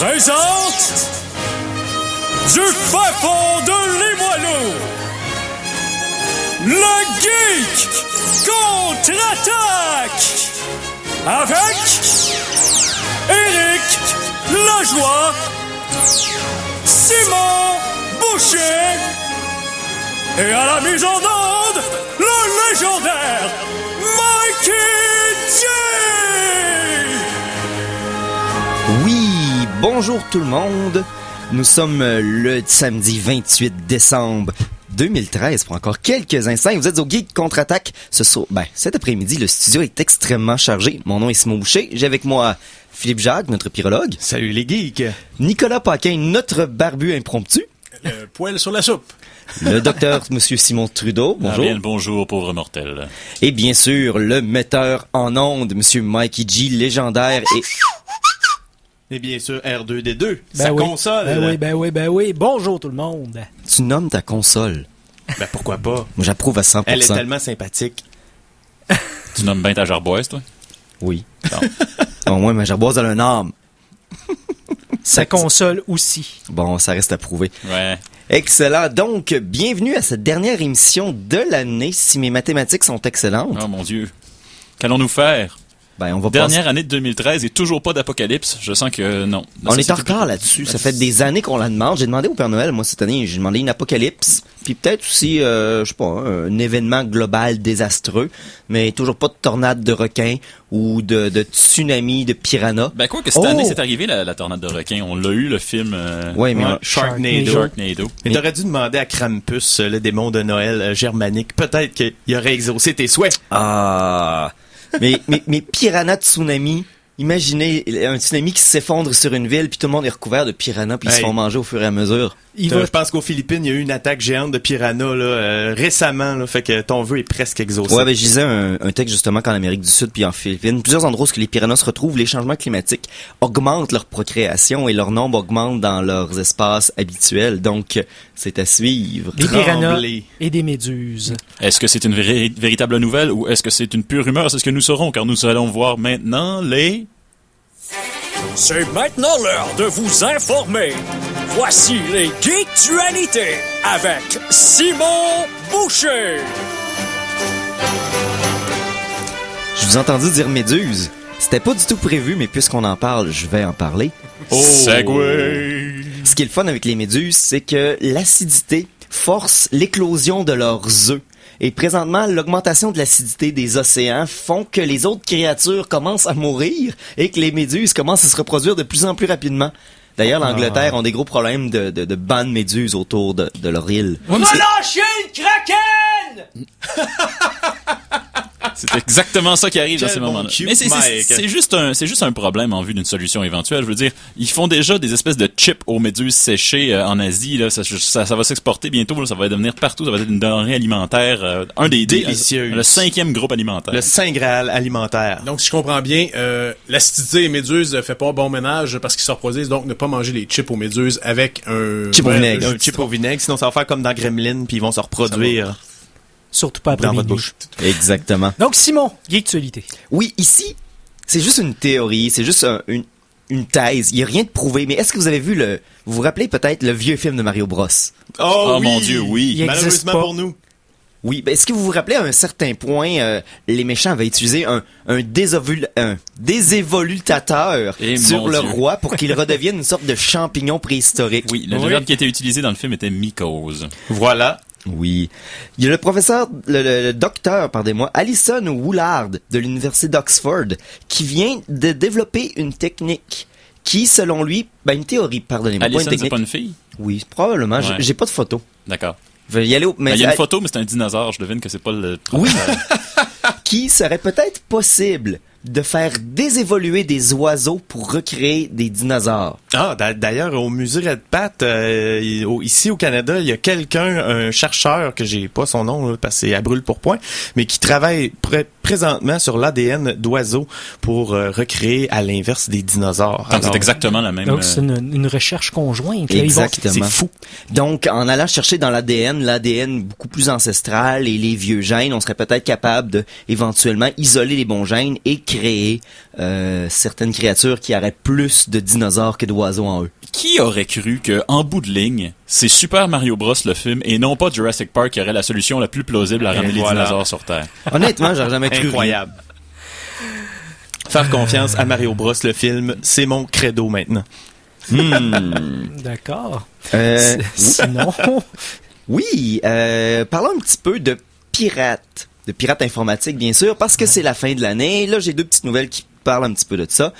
présente du fin fond de Limoilou, le Geek contre-attaque avec Éric Lajoie, Simon Boucher et à la mise en onde, le légendaire Mikey J. Oui, bonjour tout le monde. Nous sommes le samedi 28 décembre 2013 pour encore quelques instants. Vous êtes au Geek Contre-Attaque. Cet après-midi, le studio est extrêmement chargé. Mon nom est Simon Boucher. J'ai avec moi Philippe Jacques, notre pyrologue. Salut les geeks. Nicolas Paquin, notre barbu impromptu. Le poil sur la soupe. Le docteur Monsieur Simon Trudeau. Bonjour. Bien le bonjour, pauvre mortel. Et bien sûr, le metteur en ondes, Monsieur Mikey G, légendaire et... Et bien sûr, R2D2, sa console. Ben oui. Bonjour tout le monde. Tu nommes ta console. Ben pourquoi pas? Moi, j'approuve à 100%. Elle est tellement sympathique. Tu nommes bien ta gerboise, toi? Oui. Au moins, ma gerboise, elle a un âme. Sa console aussi. Bon, ça reste à prouver. Ouais. Excellent. Donc, bienvenue à cette dernière émission de l'année, si mes mathématiques sont excellentes. Oh mon Dieu. Qu'allons-nous faire? On va Dernière année de 2013 et toujours pas d'apocalypse. Je sens que non. On est en retard là-dessus. Ça fait des années qu'on la demande. J'ai demandé au Père Noël, moi, cette année, j'ai demandé une apocalypse. Puis peut-être aussi, un événement global désastreux. Mais toujours pas de tornade de requins ou de tsunami de piranha. Ben quoi que cette année, c'est arrivé la tornade de requins. On l'a eu, le film... Oui, mais... Sharknado. Mais t'aurais dû demander à Krampus, le démon de Noël germanique. Peut-être qu'il aurait exaucé tes souhaits. Ah... Mais piranha tsunami, imaginez un tsunami qui s'effondre sur une ville puis tout le monde est recouvert de piranhas puis ils se font manger au fur et à mesure. Je pense qu'aux Philippines, il y a eu une attaque géante de piranhas récemment, là, fait que ton vœu est presque exaucé. Ouais, je lisais un texte justement qu'en Amérique du Sud puis en Philippines, plusieurs endroits où les piranhas se retrouvent, les changements climatiques augmentent leur procréation et leur nombre augmente dans leurs espaces habituels. Donc, c'est à suivre. Des piranhas et des méduses. Est-ce que c'est une véritable nouvelle ou est-ce que c'est une pure rumeur? C'est ce que nous saurons car nous allons voir maintenant les... C'est maintenant l'heure de vous informer. Voici les Geektualités avec Simon Boucher. Je vous ai entendu dire méduse. C'était pas du tout prévu, mais puisqu'on en parle, je vais en parler. Segway! Ce qui est le fun avec les méduses, c'est que l'acidité force l'éclosion de leurs œufs. Et présentement, l'augmentation de l'acidité des océans font que les autres créatures commencent à mourir et que les méduses commencent à se reproduire de plus en plus rapidement. D'ailleurs, l'Angleterre ont des gros problèmes de bancs de méduses autour de leur île. On a lâché le kraken! C'est exactement ça qui arrive dans ces moments-là. Bon Mais c'est juste un problème en vue d'une solution éventuelle. Je veux dire, ils font déjà des espèces de chips aux méduses séchées en Asie. Là, ça va s'exporter bientôt. Là, ça va devenir partout. Ça va être une denrée alimentaire. Un des délicieuse. Le 5e groupe alimentaire. Le Saint Graal alimentaire. Donc, si je comprends bien, l'acidité des méduses ne fait pas bon ménage parce qu'ils se reproduisent. Donc, ne pas manger les chips aux méduses avec un... Chip au vinaigre. Un chip au vinaigre. Sinon, ça va faire comme dans Gremlin puis ils vont se reproduire. Surtout pas après dans votre minuit. bouche. Exactement. Donc, Simon, Geektualité. Oui, ici, c'est juste une théorie, c'est juste une thèse. Il n'y a rien de prouvé. Mais est-ce que vous avez vu vous vous rappelez peut-être le vieux film de Mario Bros? Oh mon Dieu, oui. Il Malheureusement existe pas. pour nous. Oui, est-ce que vous vous rappelez à un certain point, les méchants avaient utilisé un désévolutateur Et sur mon le Dieu. roi pour qu'il redevienne une sorte de champignon préhistorique? Oui, le verbe qui était utilisé dans le film était mycose. Voilà. Oui. Il y a le docteur, pardonnez-moi, Alison Woolard de l'université d'Oxford qui vient de développer une technique qui, selon lui, une théorie, pardonnez-moi, Alison, pas une technique. c'est pas une fille? Oui, probablement. Ouais. J'ai pas de photo. D'accord. Je vais y aller Il y a une photo, mais c'est un dinosaure. Je devine que c'est pas le... Oui. Qui serait peut-être possible de faire désévoluer des oiseaux pour recréer des dinosaures. Ah, d'ailleurs, au musée Red Pat, ici au Canada, il y a un chercheur, que j'ai pas son nom, là, parce que c'est à brûle pour point, mais qui travaille présentement sur l'ADN d'oiseaux pour recréer à l'inverse des dinosaures. Donc, c'est exactement la même... Donc, c'est une recherche conjointe. Là, Exactement. C'est fou. Donc, en allant chercher dans l'ADN beaucoup plus ancestral et les vieux gènes, on serait peut-être capable de éventuellement isoler les bons gènes et créer créer certaines créatures qui auraient plus de dinosaures que d'oiseaux en eux. Qui aurait cru que, en bout de ligne, c'est Super Mario Bros. Le film et non pas Jurassic Park qui aurait la solution la plus plausible à ramener les dinosaures sur Terre? Honnêtement, j'aurais jamais cru. Incroyable. Faire confiance à Mario Bros, le film, c'est mon credo maintenant. D'accord. Sinon... Sinon, Oui, parlons un petit peu de pirates. De pirates informatiques, bien sûr, parce que c'est la fin de l'année. Là, j'ai 2 petites nouvelles qui parlent un petit peu de ça.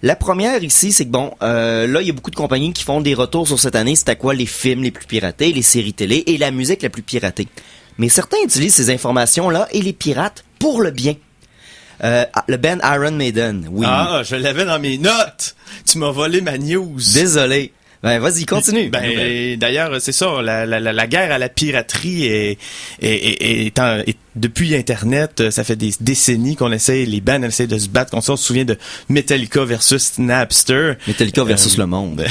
La première ici, c'est que bon, là, il y a beaucoup de compagnies qui font des retours sur cette année. C'est à quoi les films les plus piratés, les séries télé et la musique la plus piratée. Mais certains utilisent ces informations-là et les piratent pour le bien. Le band Iron Maiden, oui. Ah, je l'avais dans mes notes! Tu m'as volé ma news! Désolé. Ben, vas-y, continue. Ben, d'ailleurs, c'est ça, la guerre à la piraterie est depuis Internet, ça fait des décennies qu'on les bands essaient de se battre. On se souvient de Metallica versus Napster. Metallica versus le monde.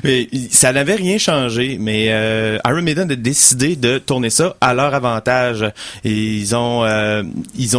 Mais ça n'avait rien changé, mais Iron Maiden a décidé de tourner ça à leur avantage. Et ils ont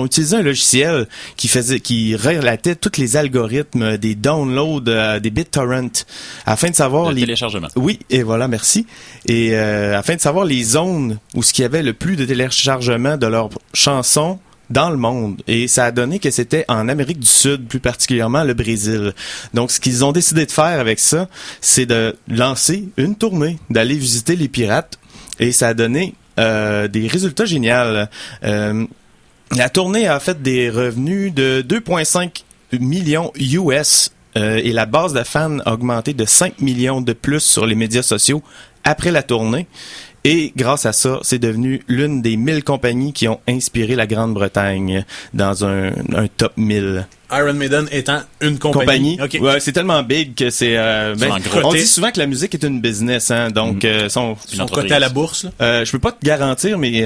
utilisé un logiciel qui relatait tous les algorithmes des downloads des BitTorrent afin de savoir le téléchargement. Oui, et voilà, merci. Et afin de savoir les zones où ce qu'il y avait le plus de téléchargements de leurs chansons dans le monde. Et ça a donné que c'était en Amérique du Sud, plus particulièrement le Brésil. Donc, ce qu'ils ont décidé de faire avec ça, c'est de lancer une tournée, d'aller visiter les pirates. Et ça a donné des résultats géniaux. La tournée a fait des revenus de 2,5 millions US et la base de fans a augmenté de 5 millions de plus sur les médias sociaux après la tournée. Et grâce à ça, c'est devenu l'une des 1000 compagnies qui ont inspiré la Grande-Bretagne dans un top 1000. Iron Maiden étant une compagnie. Okay. Ouais, c'est tellement big que c'est... on dit souvent que la musique est une business, hein, donc sont cotés à la bourse. Je peux pas te garantir, mais...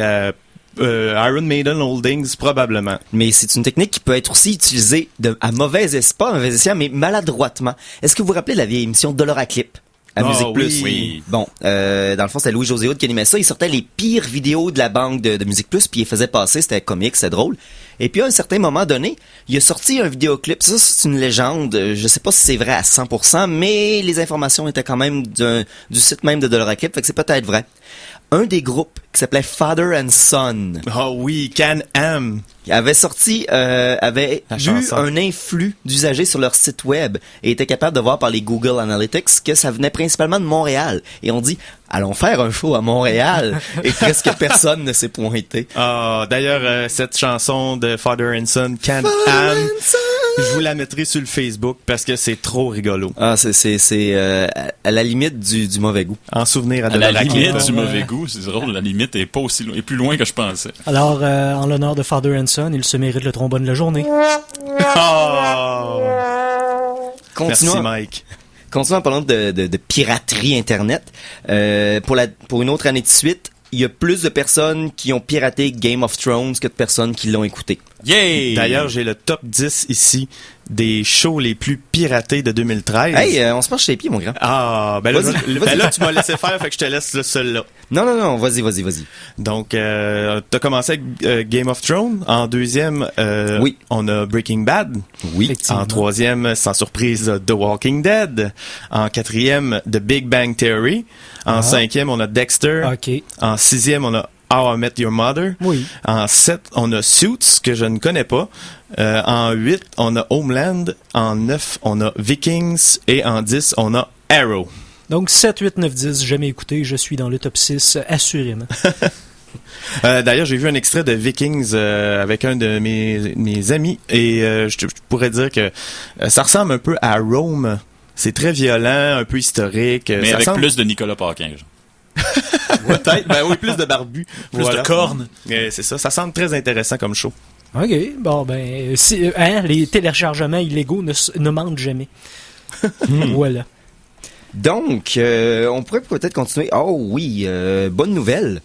Iron Maiden Holdings, probablement. Mais c'est une technique qui peut être aussi utilisée à mauvais espoir, mauvais escient, mais maladroitement. Est-ce que vous vous rappelez de la vieille émission Dollar à Clip? À Musique Plus. Oui. Bon, dans le fond, c'est Louis-José Hood qui animait ça. Il sortait les pires vidéos de la banque de Musique Plus, puis il faisait passer, c'était comique, c'était drôle. Et puis à un certain moment donné, il a sorti un vidéoclip. Ça, c'est une légende. Je sais pas si c'est vrai à 100%, mais les informations étaient quand même du site même de Dollar à Clip, fait que c'est peut-être vrai. Un des groupes qui s'appelait Father and Son. Oh oui, Can-Am. Avait sorti, avait eu un influx d'usagers sur leur site web et était capable de voir par les Google Analytics que ça venait principalement de Montréal. Et on dit, allons faire un show à Montréal. Et presque personne ne s'est pointé. Ah, d'ailleurs, cette chanson de Father and Son, Can-Am, je vous la mettrai sur le Facebook parce que c'est trop rigolo. Ah, c'est à la limite du mauvais goût. En souvenir à la limite du mauvais goût, c'est drôle, la limite est pas aussi loin, est plus loin que je pensais. Alors, en l'honneur de Father and Son, il se mérite le trombone de la journée. Oh! Merci Mike. Continuons en parlant de piraterie Internet. Pour une autre année de suite, il y a plus de personnes qui ont piraté Game of Thrones que de personnes qui l'ont écouté. Yay! D'ailleurs, j'ai le top 10 ici des shows les plus piratés de 2013. Hey, on se penche chez les pieds, mon grand. Ah, ben là, tu m'as laissé faire, fait que je te laisse celui-là. Non, vas-y. Donc, t'as commencé avec Game of Thrones. En deuxième, oui. On a Breaking Bad. Oui. En troisième, sans surprise, The Walking Dead. En quatrième, The Big Bang Theory. En cinquième, on a Dexter. OK. En sixième, on a How I Met Your Mother. Oui. En 7, on a Suits, que je ne connais pas. En 8, on a Homeland. En 9, on a Vikings. Et en 10, on a Arrow. Donc 7, 8, 9, 10, jamais écouté. Je suis dans le top 6, assurément. D'ailleurs, j'ai vu un extrait de Vikings avec un de mes amis. Et je pourrais dire que ça ressemble un peu à Rome. C'est très violent, un peu historique. Mais ça avec semble... plus de Nicolas Paquin. Peut-être, ben oui, plus de barbu. Plus de cornes. C'est ça, ça semble très intéressant comme show. OK, bon ben, les téléchargements illégaux ne mentent jamais. Voilà. Donc, on pourrait peut-être continuer. Oh oui, bonne nouvelle.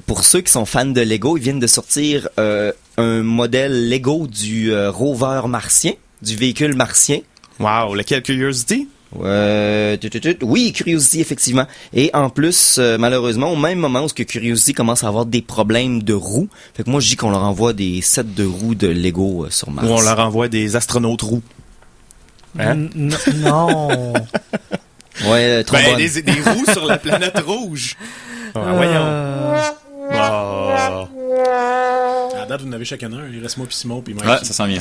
Pour ceux qui sont fans de Lego, ils viennent de sortir un modèle Lego du rover martien, du véhicule martien. Wow, lequel Curiosity? Oui, Curiosity, effectivement. Et en plus, malheureusement, au même moment où que Curiosity commence à avoir des problèmes de roues, fait que moi, je dis qu'on leur envoie des sets de roues de Lego sur Mars. Ou on leur envoie des astronautes roux. Hein? Non. Ouais, trombone. Ben, des roues sur la planète rouge. Voyons. Oh. À la date, vous en avez chacun un. Il reste moi puis Simon puis Mike. Ouais, ça sent bien.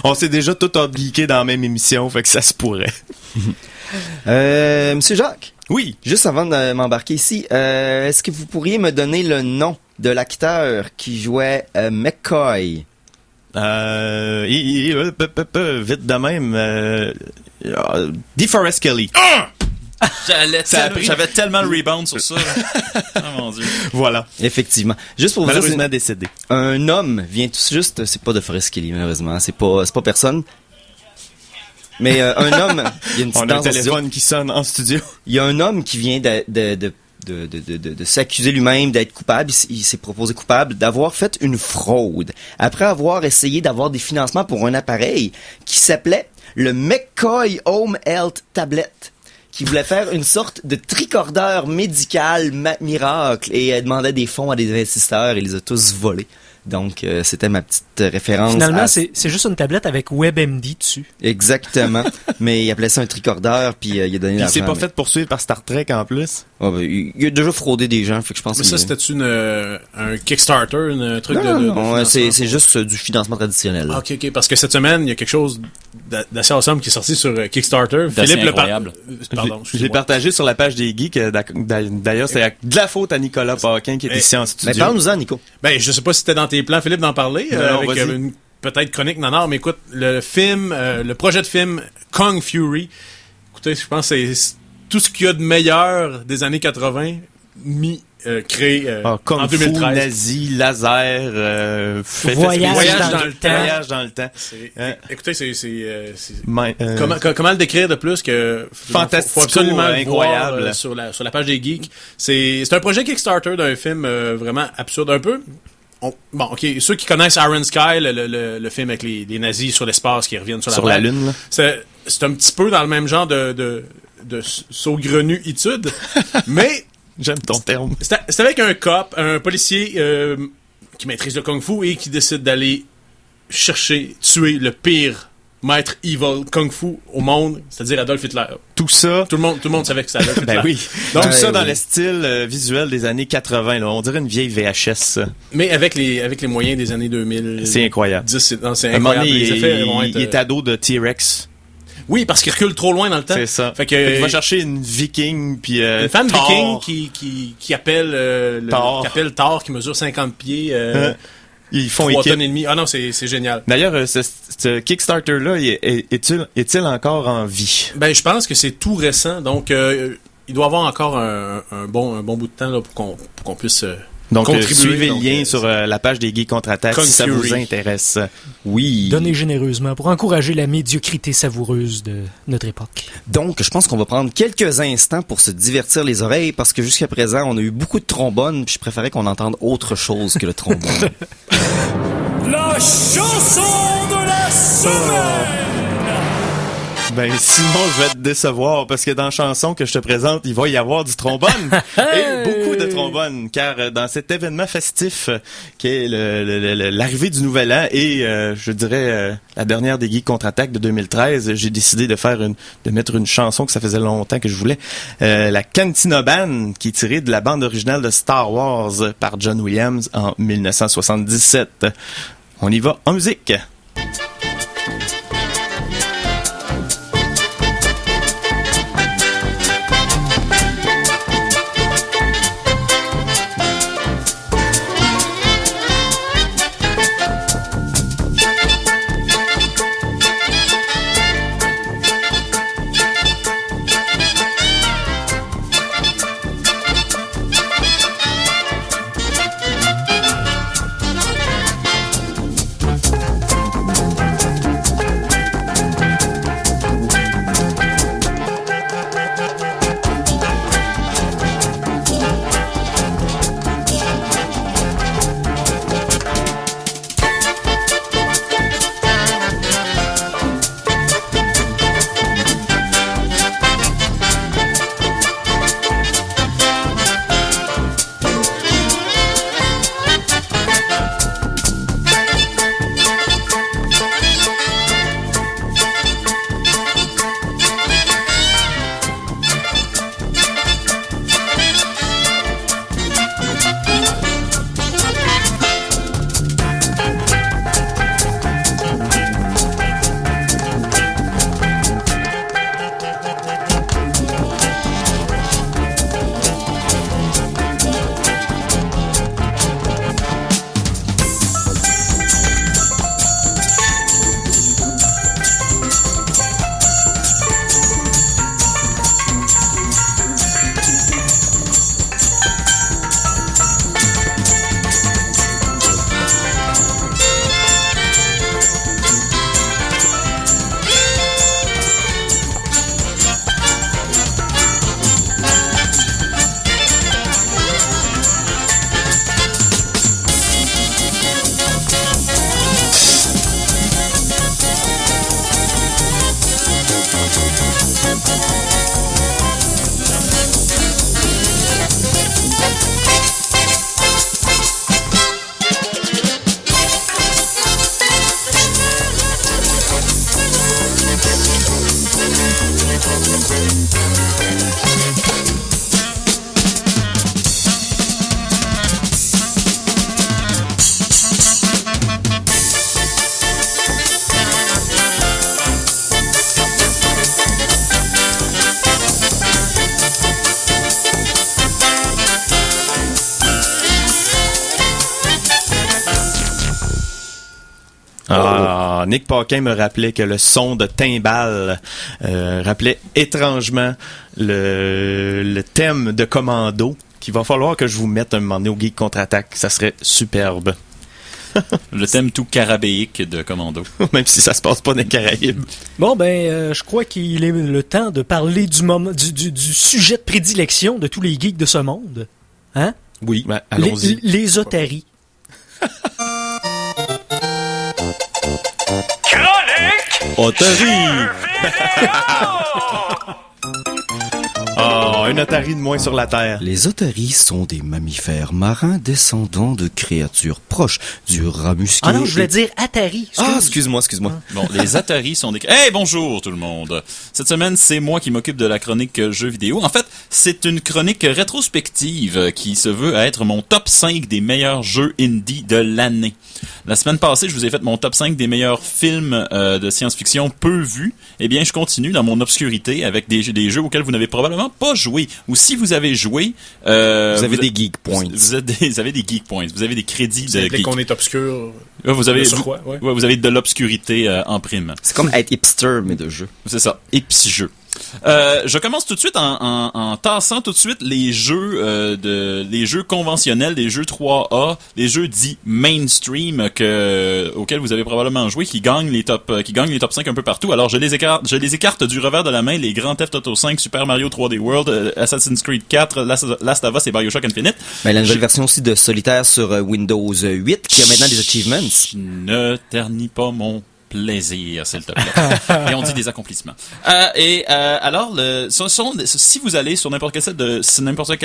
On s'est déjà tout obliqué dans la même émission, fait que ça se pourrait. Monsieur Jacques, Oui. juste avant de m'embarquer ici, est-ce que vous pourriez me donner le nom de l'acteur qui jouait McCoy? Vite de même. DeForest Kelly. J'avais tellement le rebound sur ça. Oh mon Dieu. Voilà. Effectivement. Juste pour vous dire, Malheureusement décédé. un homme vient tout juste, c'est pas de Forest Kelly, malheureusement, c'est pas personne. Mais un homme, il y a une petite On a un danse en studio. téléphone qui sonne en studio. Il y a un homme qui vient de s'accuser lui-même d'être coupable. Il s'est proposé coupable d'avoir fait une fraude après avoir essayé d'avoir des financements pour un appareil qui s'appelait le McCoy Home Health Tablet, qui voulait faire une sorte de tricordeur médical miracle et demandait des fonds à des investisseurs et les a tous volés. Donc, c'était ma petite référence. Finalement, à... c'est juste une tablette avec WebMD dessus. Exactement. Mais il appelait ça un tricordeur, puis il a donné Il l'argent. s'est pas fait poursuivre par Star Trek en plus. Ah, ben, il a déjà fraudé des gens, fait que je pense Mais que... ça, c'était-tu un Kickstarter, un truc Non, de c'est financement? juste du financement traditionnel. Ah, ok. Parce que cette semaine, il y a quelque chose d'assez awesome qui est sorti sur Kickstarter. D'assez Philippe incroyable. Pardon, J'ai excusez-moi. partagé sur la page des geeks. D'ailleurs, c'est de la faute à Nicolas Paquin qui est ici en Mais studio. parle-nous-en, Nico. Ben, je sais pas si c'était dans tes plans, Philippe, d'en parler, Non, avec vas-y. une peut-être chronique nanar, mais écoute, le projet de film Kung Fury, écoutez, je pense que c'est tout ce qu'il y a de meilleur des années 80 créé Kung en Fu, 2013. nazi, laser, Voyage dans le temps. Voyage dans le temps. Écoutez, c'est Mais, comment le décrire de plus que Fantastico, faut absolument le incroyable. voir, sur la page des geeks. C'est un projet Kickstarter d'un film vraiment absurde un peu. Bon, ok, ceux qui connaissent Iron Sky, le film avec les nazis sur l'espace qui reviennent sur sur la Lune, là. c'est un petit peu dans le même genre de saugrenu-itude, mais J'aime ton terme. c'est avec un cop, un policier qui maîtrise le kung-fu et qui décide d'aller tuer le pire maître evil kung-fu au monde, c'est-à-dire Adolf Hitler. Tout ça. Tout le monde savait que c'était Adolf Hitler. Ben oui. Donc, Tout ça oui. dans le style visuel des années 80, là. On dirait une vieille VHS, ça. Mais avec les moyens des années 2000. C'est incroyable. 10, c'est À un moment incroyable. donné, Les effets vont être, il est ado de T-Rex. Oui, parce qu'il recule trop loin dans le temps. C'est ça. Fait que, il va chercher une viking, puis une femme Thor. viking qui appelle Thor. qui appelle Thor, qui mesure 50 pieds, Ils font 3 équipe. tonnes et demie. Ah non, c'est génial. D'ailleurs, ce Kickstarter-là, est-il encore en vie? Ben, je pense que c'est tout récent, donc il doit y avoir encore un bon bout de temps là, pour qu'on puisse Donc, contribuer. suivez Donc, le lien sur la page des Geeks Contre-Attaque Kung si ça vous Fury. intéresse. Oui. Donnez généreusement pour encourager la médiocrité savoureuse de notre époque. Donc, je pense qu'on va prendre quelques instants pour se divertir les oreilles parce que jusqu'à présent, on a eu beaucoup de trombones puis je préférais qu'on entende autre chose que le trombone. La chanson de la semaine. Ben, sinon, je vais te décevoir parce que dans la chanson que je te présente, il va y avoir du trombone. Et beaucoup de trombone. Car dans cet événement festif qui est l'arrivée du Nouvel An et, je dirais, la dernière des Geeks Contre-Attaque de 2013, j'ai décidé de mettre une chanson que ça faisait longtemps que je voulais. La Cantina Band, qui est tirée de la bande originale de Star Wars par John Williams en 1977. On y va en musique. Ah, Nick Paquin me rappelait que le son de timbale rappelait étrangement le thème de Commando, qu'il va falloir que je vous mette un moment donné au Geek Contre-Attaque. Ça serait superbe. Le thème tout carabéique de Commando. Même si ça se passe pas dans les Caraïbes. Bon, je crois qu'il est le temps de parler du sujet de prédilection de tous les geeks de ce monde. Hein? Oui, ben, allons-y. Les otaries. Otari! Oh, un Otari de moins sur la Terre. Les otaries sont des mammifères marins descendants de créatures proches du rat musqué. Ah non, je voulais dire Atari. Excuse-moi. Bon, les Atari sont des... Hey, bonjour tout le monde! Cette semaine, c'est moi qui m'occupe de la chronique jeux vidéo. En fait, c'est une chronique rétrospective qui se veut être mon top 5 des meilleurs jeux indie de l'année. La semaine passée, je vous ai fait mon top 5 des meilleurs films de science-fiction peu vus. Eh bien, je continue dans mon obscurité avec des jeux auxquels vous n'avez probablement pas joué. Ou si vous avez joué... vous avez des geek points. Vous avez des geek points. Vous avez des crédits de geek. qu'on est obscur. Vous avez vous avez de l'obscurité en prime. C'est comme être hipster, mais de jeu. C'est ça. Et puis jeu. Je commence tout de suite en tassant tout de suite les jeux les jeux conventionnels, les jeux 3A, les jeux dits mainstream auxquels vous avez probablement joué, qui gagnent les top 5 un peu partout. Alors je les écarte du revers de la main, les Grand Theft Auto 5, Super Mario 3D World, Assassin's Creed 4, Last of Us et BioShock Infinite. Ben, la nouvelle version aussi de Solitaire sur Windows 8 qui a maintenant des achievements. Ne ternis pas mon plaisir, s'il te plaît. Et on dit des accomplissements. Alors, si vous allez sur n'importe quel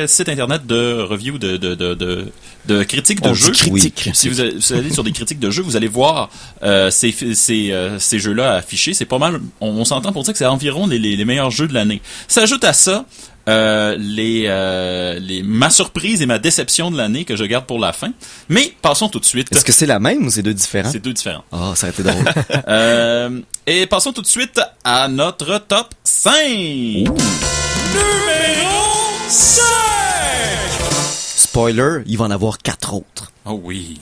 site internet de review de critiques de jeux, si vous allez sur des critiques de jeux, vous allez voir ces jeux-là affichés. C'est pas mal. On s'entend pour dire que c'est environ les meilleurs jeux de l'année. S'ajoute à ça ma surprise et ma déception de l'année que je garde pour la fin. Mais passons tout de suite. Est-ce que c'est la même ou c'est deux différents? C'est deux différents. Ah, ça a été drôle. Et passons tout de suite à notre top 5. Numéro 5! Spoiler, il va en avoir 4 autres. Oh oui.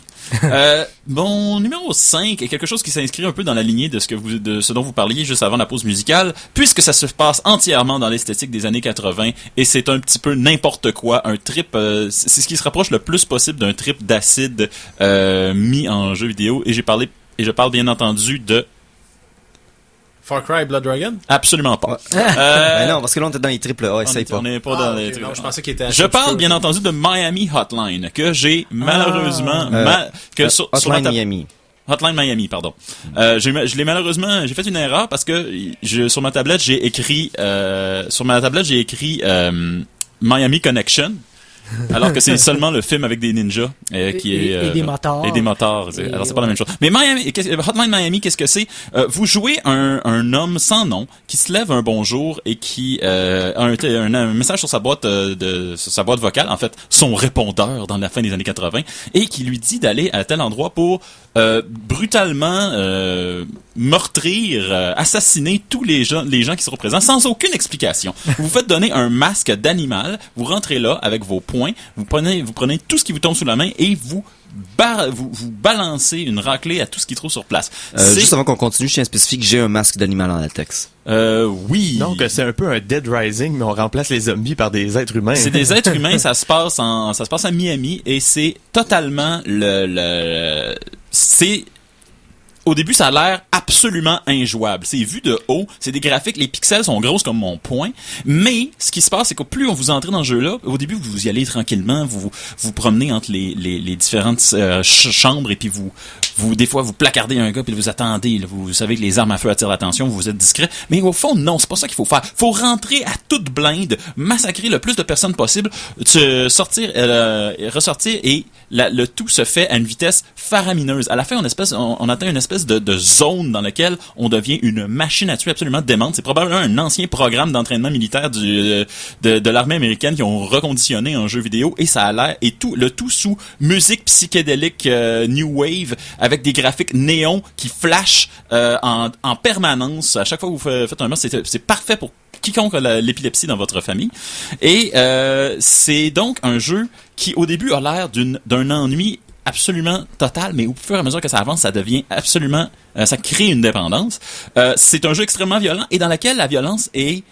Mon numéro 5 est quelque chose qui s'inscrit un peu dans la lignée de ce dont vous parliez juste avant la pause musicale, puisque ça se passe entièrement dans l'esthétique des années 80 et c'est un petit peu n'importe quoi, un trip, c'est ce qui se rapproche le plus possible d'un trip d'acide mis en jeu vidéo et je parle bien entendu de Far Cry Blood Dragon? Absolument pas. Ben non, parce que là, on était dans les triple A, essaye pas. On n'est pas dans les okay. Non, je pensais qu'il était Je parle bien entendu de Miami Hotline, que j'ai malheureusement... Hotline Miami. Hotline Miami, pardon. J'ai fait une erreur parce que sur ma tablette, j'ai écrit Miami Connection. Alors que c'est seulement le film avec des ninjas qui est et des motards. Et des motards. Alors c'est pas la même chose. Mais Hotline Miami, qu'est-ce que c'est? Vous jouez un homme sans nom qui se lève un bonjour et qui a un message sur sa boîte vocale, en fait son répondeur dans la fin des années 80, et qui lui dit d'aller à tel endroit pour brutalement meurtrir, assassiner tous les gens qui seront présents sans aucune explication. Vous vous faites donner un masque d'animal, vous rentrez là avec vos poings, vous prenez tout ce qui vous tombe sous la main et vous balancez une raclée à tout ce qui se trouve sur place. Juste avant qu'on continue, je tiens à spécifier que j'ai un masque d'animal en latex. Oui. Donc c'est un peu un Dead Rising, mais on remplace les zombies par des êtres humains. C'est des êtres humains, ça se passe à Miami et c'est totalement au début, ça a l'air absolument injouable. C'est vu de haut, c'est des graphiques, les pixels sont grosses comme mon poing, mais ce qui se passe, c'est que plus on vous entre dans ce jeu-là, au début, vous y allez tranquillement, vous promenez entre les différentes chambres et puis des fois, vous placardez un gars puis vous attendez, là, vous savez que les armes à feu attirent l'attention, vous êtes discret, mais au fond, non, c'est pas ça qu'il faut faire. Faut rentrer à toute blinde, massacrer le plus de personnes possible, ressortir et le tout se fait à une vitesse faramineuse. À la fin, on atteint une espèce de zone dans laquelle on devient une machine à tuer absolument démente. C'est probablement un ancien programme d'entraînement militaire de l'armée américaine qui ont reconditionné un jeu vidéo et ça a l'air le tout sous musique psychédélique new wave avec des graphiques néons qui flashent en permanence à chaque fois que vous faites un meurtre. C'est parfait pour quiconque a l'épilepsie dans votre famille. Et c'est donc un jeu qui au début a l'air d'un ennui absolument totale, mais au fur et à mesure que ça avance, ça devient absolument... ça crée une dépendance. C'est un jeu extrêmement violent et dans lequel la violence est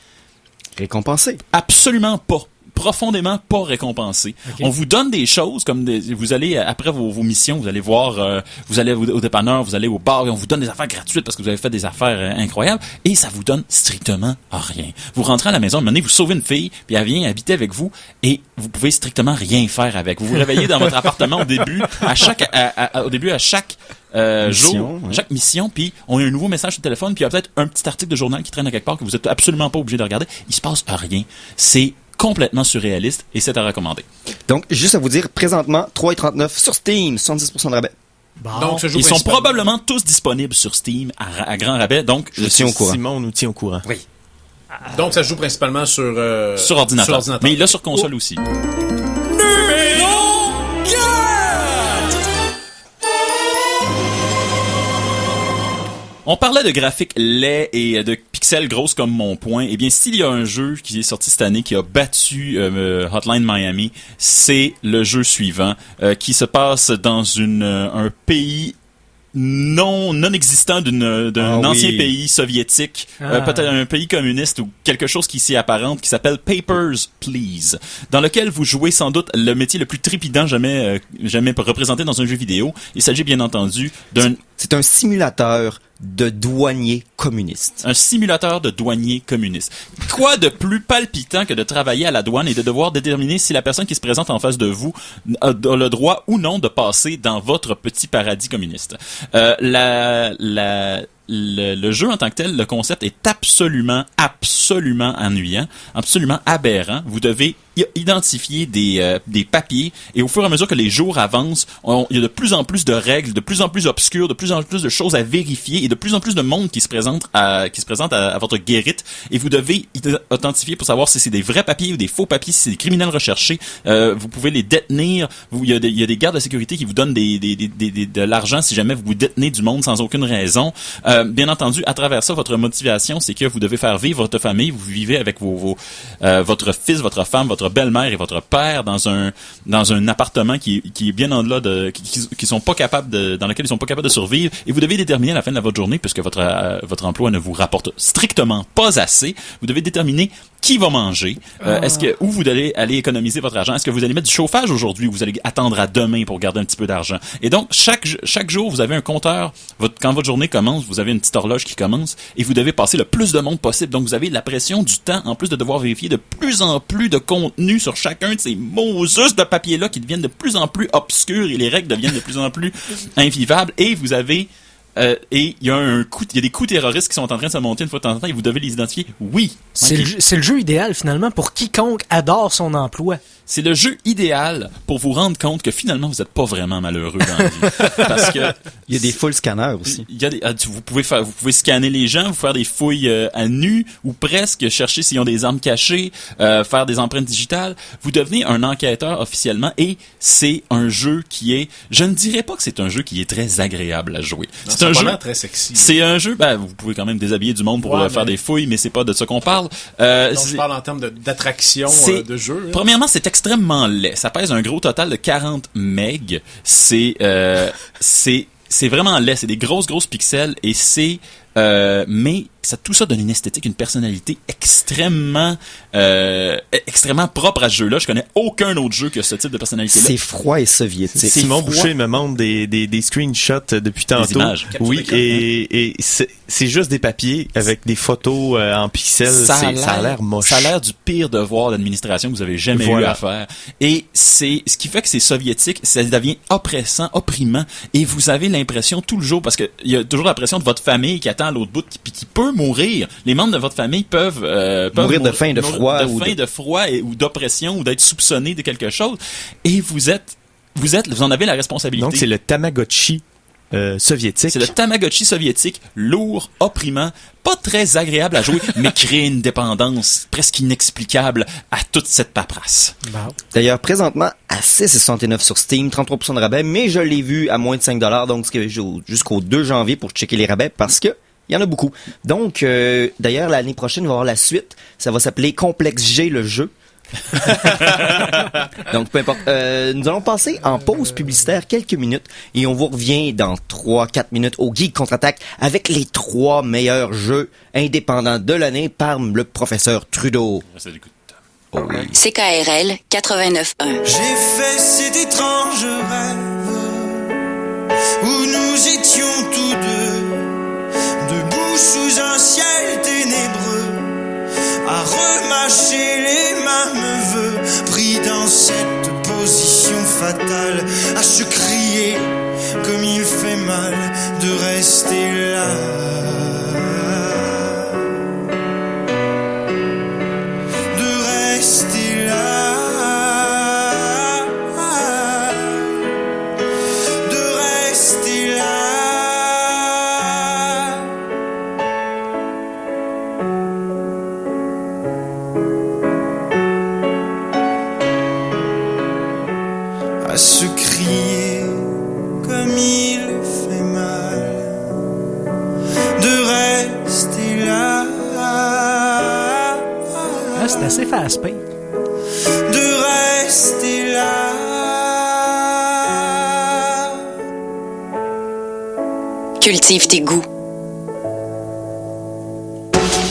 Récompensé. absolument pas. Profondément pas récompensé. Okay. On vous donne des choses comme vous allez après vos missions, vous allez voir, vous allez au dépanneur, vous allez au bar et on vous donne des affaires gratuites parce que vous avez fait des affaires incroyables et ça vous donne strictement rien. Vous rentrez à la maison, un moment donné, vous sauvez une fille puis elle vient habiter avec vous et vous pouvez strictement rien faire avec. Vous vous réveillez dans votre appartement au début à chaque jour, ouais. chaque mission, puis on a un nouveau message sur le téléphone, puis il y a peut-être un petit article de journal qui traîne à quelque part que vous êtes absolument pas obligé de regarder. Il se passe rien. C'est complètement surréaliste et c'est à recommander. Donc, juste à vous dire, présentement, 3,39 sur Steam, 70% de rabais. Bon. Donc, ce jeu Ils sont principalement- probablement tous disponibles sur Steam à grand rabais, donc Je suis au courant. Simon nous tient au courant. Oui. Donc, ça se joue principalement sur sur ordinateur. Mais là sur console aussi. Numéro 4! On parlait de graphiques laids et de pixels grosses comme mon poing. Eh bien, s'il y a un jeu qui est sorti cette année qui a battu Hotline Miami, c'est le jeu suivant qui se passe dans un pays non existant d'un ancien pays soviétique, peut-être un pays communiste ou quelque chose qui s'y apparente, qui s'appelle Papers, Please, dans lequel vous jouez sans doute le métier le plus trépidant jamais représenté dans un jeu vidéo. Il s'agit bien entendu C'est un simulateur de douanier communiste. un simulateur de douanier communiste. Quoi de plus palpitant que de travailler à la douane et de devoir déterminer si la personne qui se présente en face de vous a le droit ou non de passer dans votre petit paradis communiste. Le jeu en tant que tel, le concept est absolument ennuyant, absolument aberrant. Vous devez identifier des papiers et au fur et à mesure que les jours avancent, il y a de plus en plus de règles, de plus en plus obscures, de plus en plus de choses à vérifier et de plus en plus de monde qui se présente à votre guérite et vous devez identifier pour savoir si c'est des vrais papiers ou des faux papiers, si c'est des criminels recherchés. Vous pouvez les détenir. Il y a des gardes de sécurité qui vous donnent de l'argent si jamais vous détenez du monde sans aucune raison. Bien entendu, à travers ça, votre motivation, c'est que vous devez faire vivre votre famille. Vous vivez avec votre fils, votre femme, votre belle-mère et votre père dans un appartement qui est bien en delà qui sont pas capables dans lequel ils sont pas capables de survivre. Et vous devez déterminer à la fin de votre journée, puisque votre emploi ne vous rapporte strictement pas assez, vous devez déterminer qui va manger, où vous allez aller économiser votre argent, est-ce que vous allez mettre du chauffage aujourd'hui ou vous allez attendre à demain pour garder un petit peu d'argent. Et donc, chaque jour, vous avez un compteur, quand votre journée commence, vous avez une petite horloge qui commence et vous devez passer le plus de monde possible. Donc, vous avez la pression du temps, en plus de devoir vérifier de plus en plus de contenu sur chacun de ces Moses de papier-là qui deviennent de plus en plus obscurs et les règles deviennent de plus en plus invivables. Et vous avez... et il y a des coups terroristes qui sont en train de se monter une fois de temps en temps et vous devez les identifier. Oui. C'est le jeu idéal finalement pour quiconque adore son emploi. C'est le jeu idéal pour vous rendre compte que finalement vous n'êtes pas vraiment malheureux dans la vie. Parce que Il y a des full scanners aussi. il y a vous pouvez scanner les gens, vous faire des fouilles à nu ou presque, chercher s'ils ont des armes cachées, faire des empreintes digitales. Vous devenez un enquêteur officiellement et c'est un jeu je ne dirais pas que c'est un jeu qui est très agréable à jouer. Non, C'est un jeu très sexy. C'est un jeu, vous pouvez quand même déshabiller du monde pour faire des fouilles, mais c'est pas de ça qu'on parle. Donc, je parle en termes d'attraction de jeu. Hein. Premièrement, c'est extrêmement laid. Ça pèse un gros total de 40 MB. C'est vraiment laid. C'est des grosses pixels et mais tout ça donne une esthétique, une personnalité extrêmement propre à ce jeu-là. Je connais aucun autre jeu qui a ce type de personnalité-là. C'est froid et soviétique. Simon Boucher me montre des screenshots depuis tantôt. images. Oui, et c'est juste des papiers avec des photos en pixels. Ça a l'air moche. Ça a l'air du pire devoir d'administration que vous avez jamais eu à faire. Et c'est ce qui fait que c'est soviétique, ça devient oppressant, opprimant, et vous avez l'impression tout le jour, parce que il y a toujours l'impression de votre famille qui attend à l'autre bout, qui peut mourir. Les membres de votre famille peuvent mourir de faim, de froid, de froid ou d'oppression ou d'être soupçonnés de quelque chose. Et vous en avez la responsabilité. Donc c'est le Tamagotchi soviétique. C'est le Tamagotchi soviétique, lourd, opprimant, pas très agréable à jouer, mais crée une dépendance presque inexplicable à toute cette paperasse. D'ailleurs, présentement, à 6,69 sur Steam, 33% de rabais, mais je l'ai vu à moins de 5$, donc jusqu'au 2 janvier pour checker les rabais, parce que il y en a beaucoup. Donc, d'ailleurs, l'année prochaine, il va y avoir la suite. Ça va s'appeler Complexe G, le jeu. Donc, peu importe. Nous allons passer en pause publicitaire quelques minutes et on vous revient dans 3-4 minutes au Geek Contre-Attaque avec les 3 meilleurs jeux indépendants de l'année par le professeur Trudeau. Oh oui. CKRL 89.1. J'ai fait cet étrange rêve où nous étions tous deux, debout sous un ciel ténébreux, à remâcher les mêmes vœux, pris dans cette position fatale, à se crier comme il fait mal de rester là. Rester là, de rester là. À se crier comme il fait mal, de rester là. Ah, c'est assez fast-paced. De rester là. Cultive tes goûts.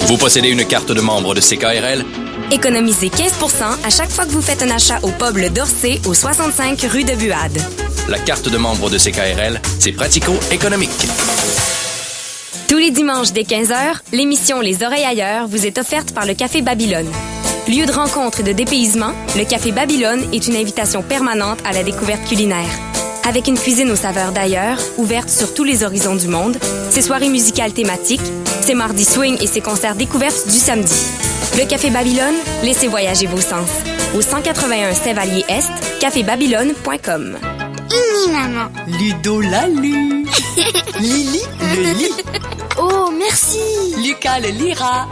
Vous possédez une carte de membre de CKRL? Économisez 15% à chaque fois que vous faites un achat au pub Le Dorsey au 65 rue de Buade. La carte de membre de CKRL, c'est pratico-économique. Tous les dimanches dès 15h, l'émission Les Oreilles ailleurs vous est offerte par le Café Babylone. Lieu de rencontre et de dépaysement, le Café Babylone est une invitation permanente à la découverte culinaire. Avec une cuisine aux saveurs d'ailleurs, ouverte sur tous les horizons du monde, ses soirées musicales thématiques, ses mardis swing et ses concerts découvertes du samedi. Le Café Babylone, laissez voyager vos sens. Au 181 Sévalier Est, cafébabylone.com. Maman. Ludo Lalu. Lily le lit. Oh, merci. Lucas le lira.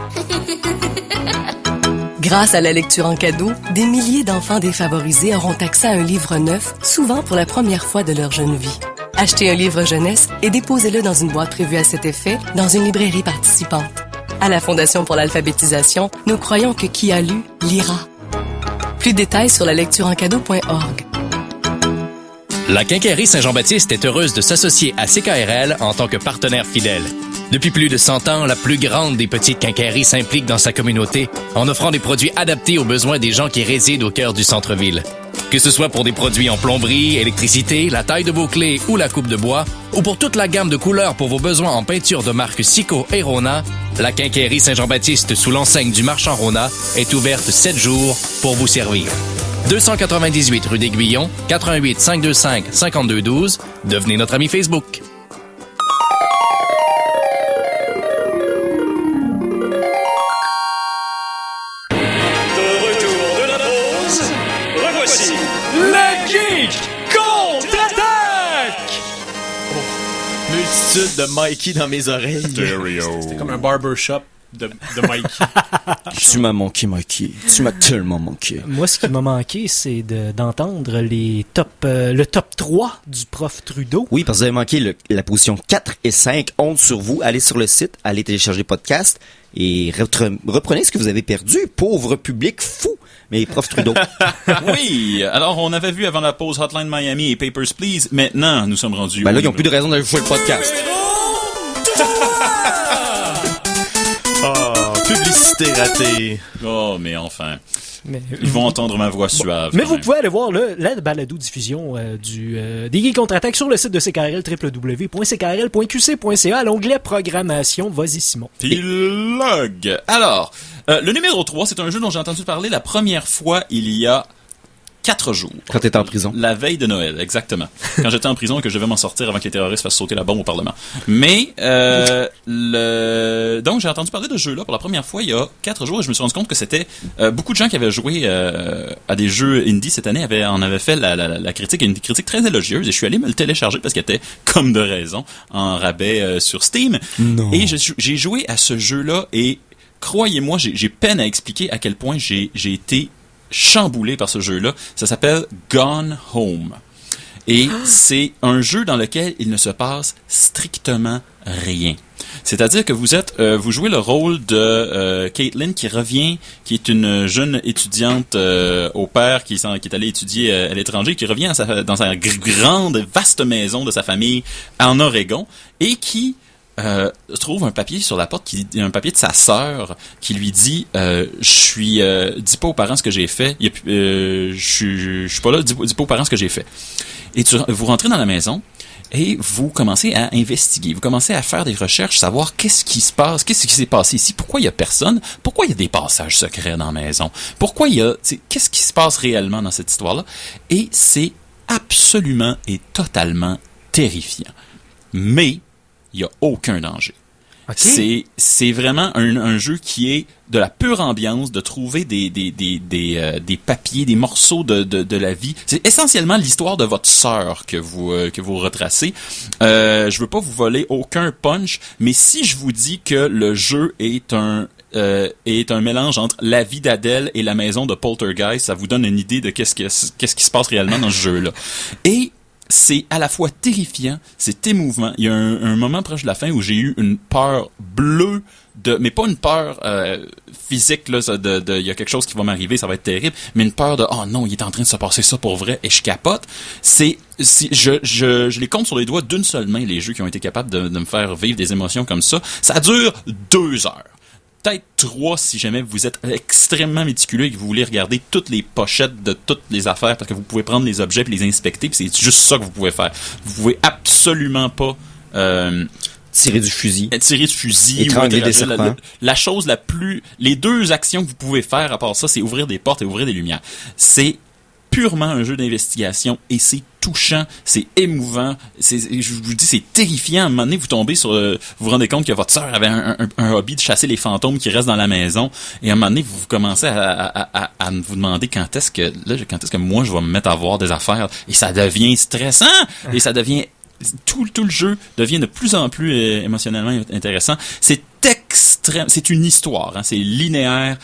Grâce à la lecture en cadeau, des milliers d'enfants défavorisés auront accès à un livre neuf, souvent pour la première fois de leur jeune vie. Achetez un livre jeunesse et déposez-le dans une boîte prévue à cet effet dans une librairie participante. À la Fondation pour l'alphabétisation, nous croyons que qui a lu, lira. Plus de détails sur la lectureencadeau.org. La Quincaillerie Saint-Jean-Baptiste est heureuse de s'associer à CKRL en tant que partenaire fidèle. Depuis plus de 100 ans, la plus grande des petites quincailleries s'implique dans sa communauté en offrant des produits adaptés aux besoins des gens qui résident au cœur du centre-ville. Que ce soit pour des produits en plomberie, électricité, la taille de vos clés ou la coupe de bois, ou pour toute la gamme de couleurs pour vos besoins en peinture de marque Sico et Rona, la Quincaillerie Saint-Jean-Baptiste sous l'enseigne du Marchand Rona est ouverte 7 jours pour vous servir. 298 rue d'Aiguillon, 88 525 5212. Devenez notre ami Facebook. Multitude de Mikey dans mes oreilles. C'est comme un barbershop de Mikey. Tu m'as manqué, Mikey. Tu m'as tellement manqué. Moi, ce qui m'a manqué, c'est d'entendre le top 3 du prof Trudeau. Oui, parce que vous avez manqué la position 4 et 5. Honte sur vous. Allez sur le site, allez télécharger le podcast et reprenez ce que vous avez perdu. Pauvre public fou. Mais prof Trudeau. Oui, alors on avait vu avant la pause Hotline Miami et Papers, Please. Maintenant, nous sommes rendus... Ben là, ils n'ont plus de raison d'aller jouer le podcast. Oh, publicité ratée. Oh, mais enfin... Ils vont entendre ma voix suave. Mais vous pouvez aller voir la balado-diffusion des Geeks Contre-Attaque sur le site de CKRL, www.ckrl.qc.ca, à l'onglet Programmation. Vas-y, Simon. Plug. Alors, le numéro 3, c'est un jeu dont j'ai entendu parler la première fois il y a 4 jours. Quand t'étais en prison. La veille de Noël, exactement. Quand j'étais en prison et que je devais m'en sortir avant que les terroristes fassent sauter la bombe au Parlement. Mais, donc j'ai entendu parler de ce jeu-là pour la première fois il y a 4 jours et je me suis rendu compte que c'était beaucoup de gens qui avaient joué à des jeux indie cette année en avaient fait la critique, une critique très élogieuse et je suis allé me le télécharger parce qu'il était, comme de raison, en rabais sur Steam. Non. Et j'ai joué à ce jeu-là et croyez-moi, j'ai peine à expliquer à quel point j'ai été chamboulé par ce jeu-là. Ça s'appelle Gone Home. Et c'est un jeu dans lequel il ne se passe strictement rien. C'est-à-dire que vous jouez le rôle de Caitlin qui revient, qui est une jeune étudiante au pair qui est allée étudier à l'étranger, qui revient dans sa grande, vaste maison de sa famille en Oregon et qui trouve un papier sur la porte, un papier de sa sœur qui lui dit dis pas aux parents ce que j'ai fait, je suis pas là, dis pas aux parents ce que j'ai fait. Et vous rentrez dans la maison et vous commencez à investiguer, vous commencez à faire des recherches, savoir qu'est-ce qui se passe, qu'est-ce qui s'est passé ici, pourquoi il y a personne, pourquoi il y a des passages secrets dans la maison, qu'est-ce qui se passe réellement dans cette histoire-là. Et c'est absolument et totalement terrifiant. Mais il n'y a aucun danger. Okay. C'est vraiment un jeu qui est de la pure ambiance, de trouver des papiers, des morceaux de la vie. C'est essentiellement l'histoire de votre sœur que vous retracez. Je veux pas vous voler aucun punch, mais si je vous dis que le jeu est un mélange entre La vie d'Adèle et La maison de Poltergeist, ça vous donne une idée de qu'est-ce qui se passe réellement dans ce jeu-là. Et c'est à la fois terrifiant, c'est émouvant. Il y a un moment proche de la fin où j'ai eu une peur bleue mais pas une peur physique là, il y a quelque chose qui va m'arriver, ça va être terrible, mais une peur de oh non, il est en train de se passer ça pour vrai et je capote. Je les compte sur les doigts d'une seule main les jeux qui ont été capables de me faire vivre des émotions comme ça. Ça dure 2 heures. Peut-être 3 si jamais vous êtes extrêmement méticuleux et que vous voulez regarder toutes les pochettes de toutes les affaires parce que vous pouvez prendre les objets et les inspecter puis c'est juste ça que vous pouvez faire. Vous pouvez absolument pas tirer du fusil. Étrangler des serpents. La chose la plus... Les 2 actions que vous pouvez faire à part ça, c'est ouvrir des portes et ouvrir des lumières. C'est purement un jeu d'investigation et c'est touchant, c'est émouvant, je vous dis, c'est terrifiant. À un moment donné, vous tombez sur... vous vous rendez compte que votre sœur avait un hobby de chasser les fantômes qui restent dans la maison et à un moment donné, vous commencez à vous demander quand est-ce que moi je vais me mettre à voir des affaires et ça devient stressant et ça devient... Tout le jeu devient de plus en plus émotionnellement intéressant. C'est extrême, c'est une histoire, hein, c'est linéaire,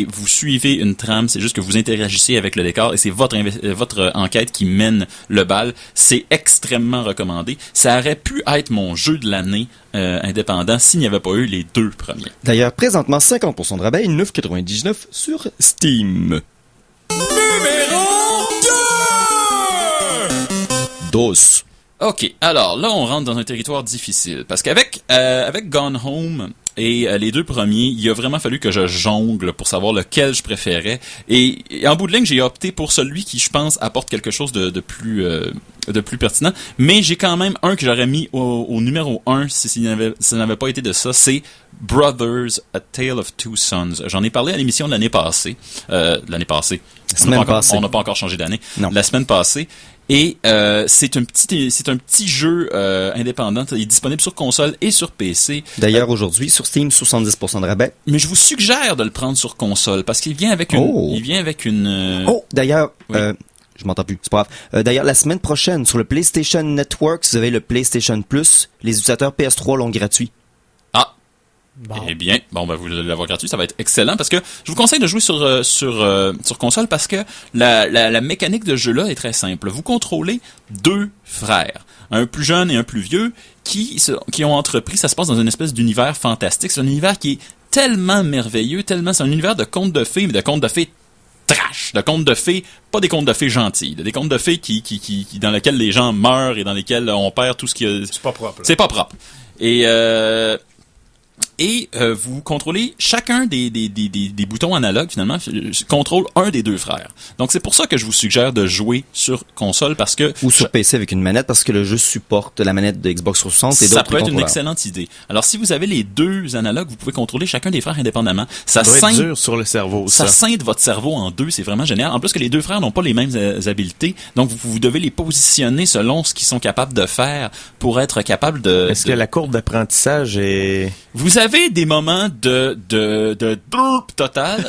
vous suivez une trame, c'est juste que vous interagissez avec le décor et c'est votre enquête qui mène le bal. C'est extrêmement recommandé. Ça aurait pu être mon jeu de l'année indépendant s'il n'y avait pas eu les 2 premiers. D'ailleurs, présentement 50% de rabais, 9,99 sur Steam. Numéro 2! OK, alors là, on rentre dans un territoire difficile. Parce qu'avec Gone Home et les 2 premiers, il a vraiment fallu que je jongle pour savoir lequel je préférais. Et en bout de ligne, j'ai opté pour celui qui, je pense, apporte quelque chose de plus pertinent. Mais j'ai quand même un que j'aurais mis au numéro 1 si ça n'avait pas été de ça. C'est Brothers, A Tale of Two Sons. J'en ai parlé à l'émission de l'année passée. On n'a pas encore changé d'année. Non. La semaine passée. Et c'est un petit jeu indépendant. Il est disponible sur console et sur PC. D'ailleurs, aujourd'hui, sur Steam, 70% de rabais. Mais je vous suggère de le prendre sur console parce qu'il vient avec une... Oh, d'ailleurs... Oui. Je m'entends plus, c'est pas grave. D'ailleurs, la semaine prochaine, sur le PlayStation Network, si vous avez le PlayStation Plus, les utilisateurs PS3 l'ont gratuit. Ah! Bon. Eh bien, vous allez l'avoir gratuit, ça va être excellent parce que je vous conseille de jouer sur console parce que la mécanique de jeu-là est très simple. Vous contrôlez 2 frères, un plus jeune et un plus vieux, qui ont entrepris, ça se passe dans une espèce d'univers fantastique. C'est un univers qui est tellement merveilleux, c'est un univers de contes de fées, mais de contes de fées trash, de contes de fées, pas des contes de fées gentils, des contes de fées qui dans lesquels les gens meurent et dans lesquels on perd tout ce qui est... C'est pas propre. Là. C'est pas propre. Et vous contrôlez chacun des boutons analogues, finalement, contrôle un des 2 frères. Donc, c'est pour ça que je vous suggère de jouer sur console, parce que... Ou sur PC avec une manette, parce que le jeu supporte la manette de Xbox 360 et d'autres Ça peut être une excellente idée. Alors, si vous avez les 2 analogues, vous pouvez contrôler chacun des frères indépendamment. Ça doit être dur sur le cerveau, ça scinde votre cerveau en 2, c'est vraiment génial. En plus que les 2 frères n'ont pas les mêmes habiletés, donc vous devez les positionner selon ce qu'ils sont capables de faire pour être capables de... Est-ce que la courbe d'apprentissage est... Vous avez des moments de total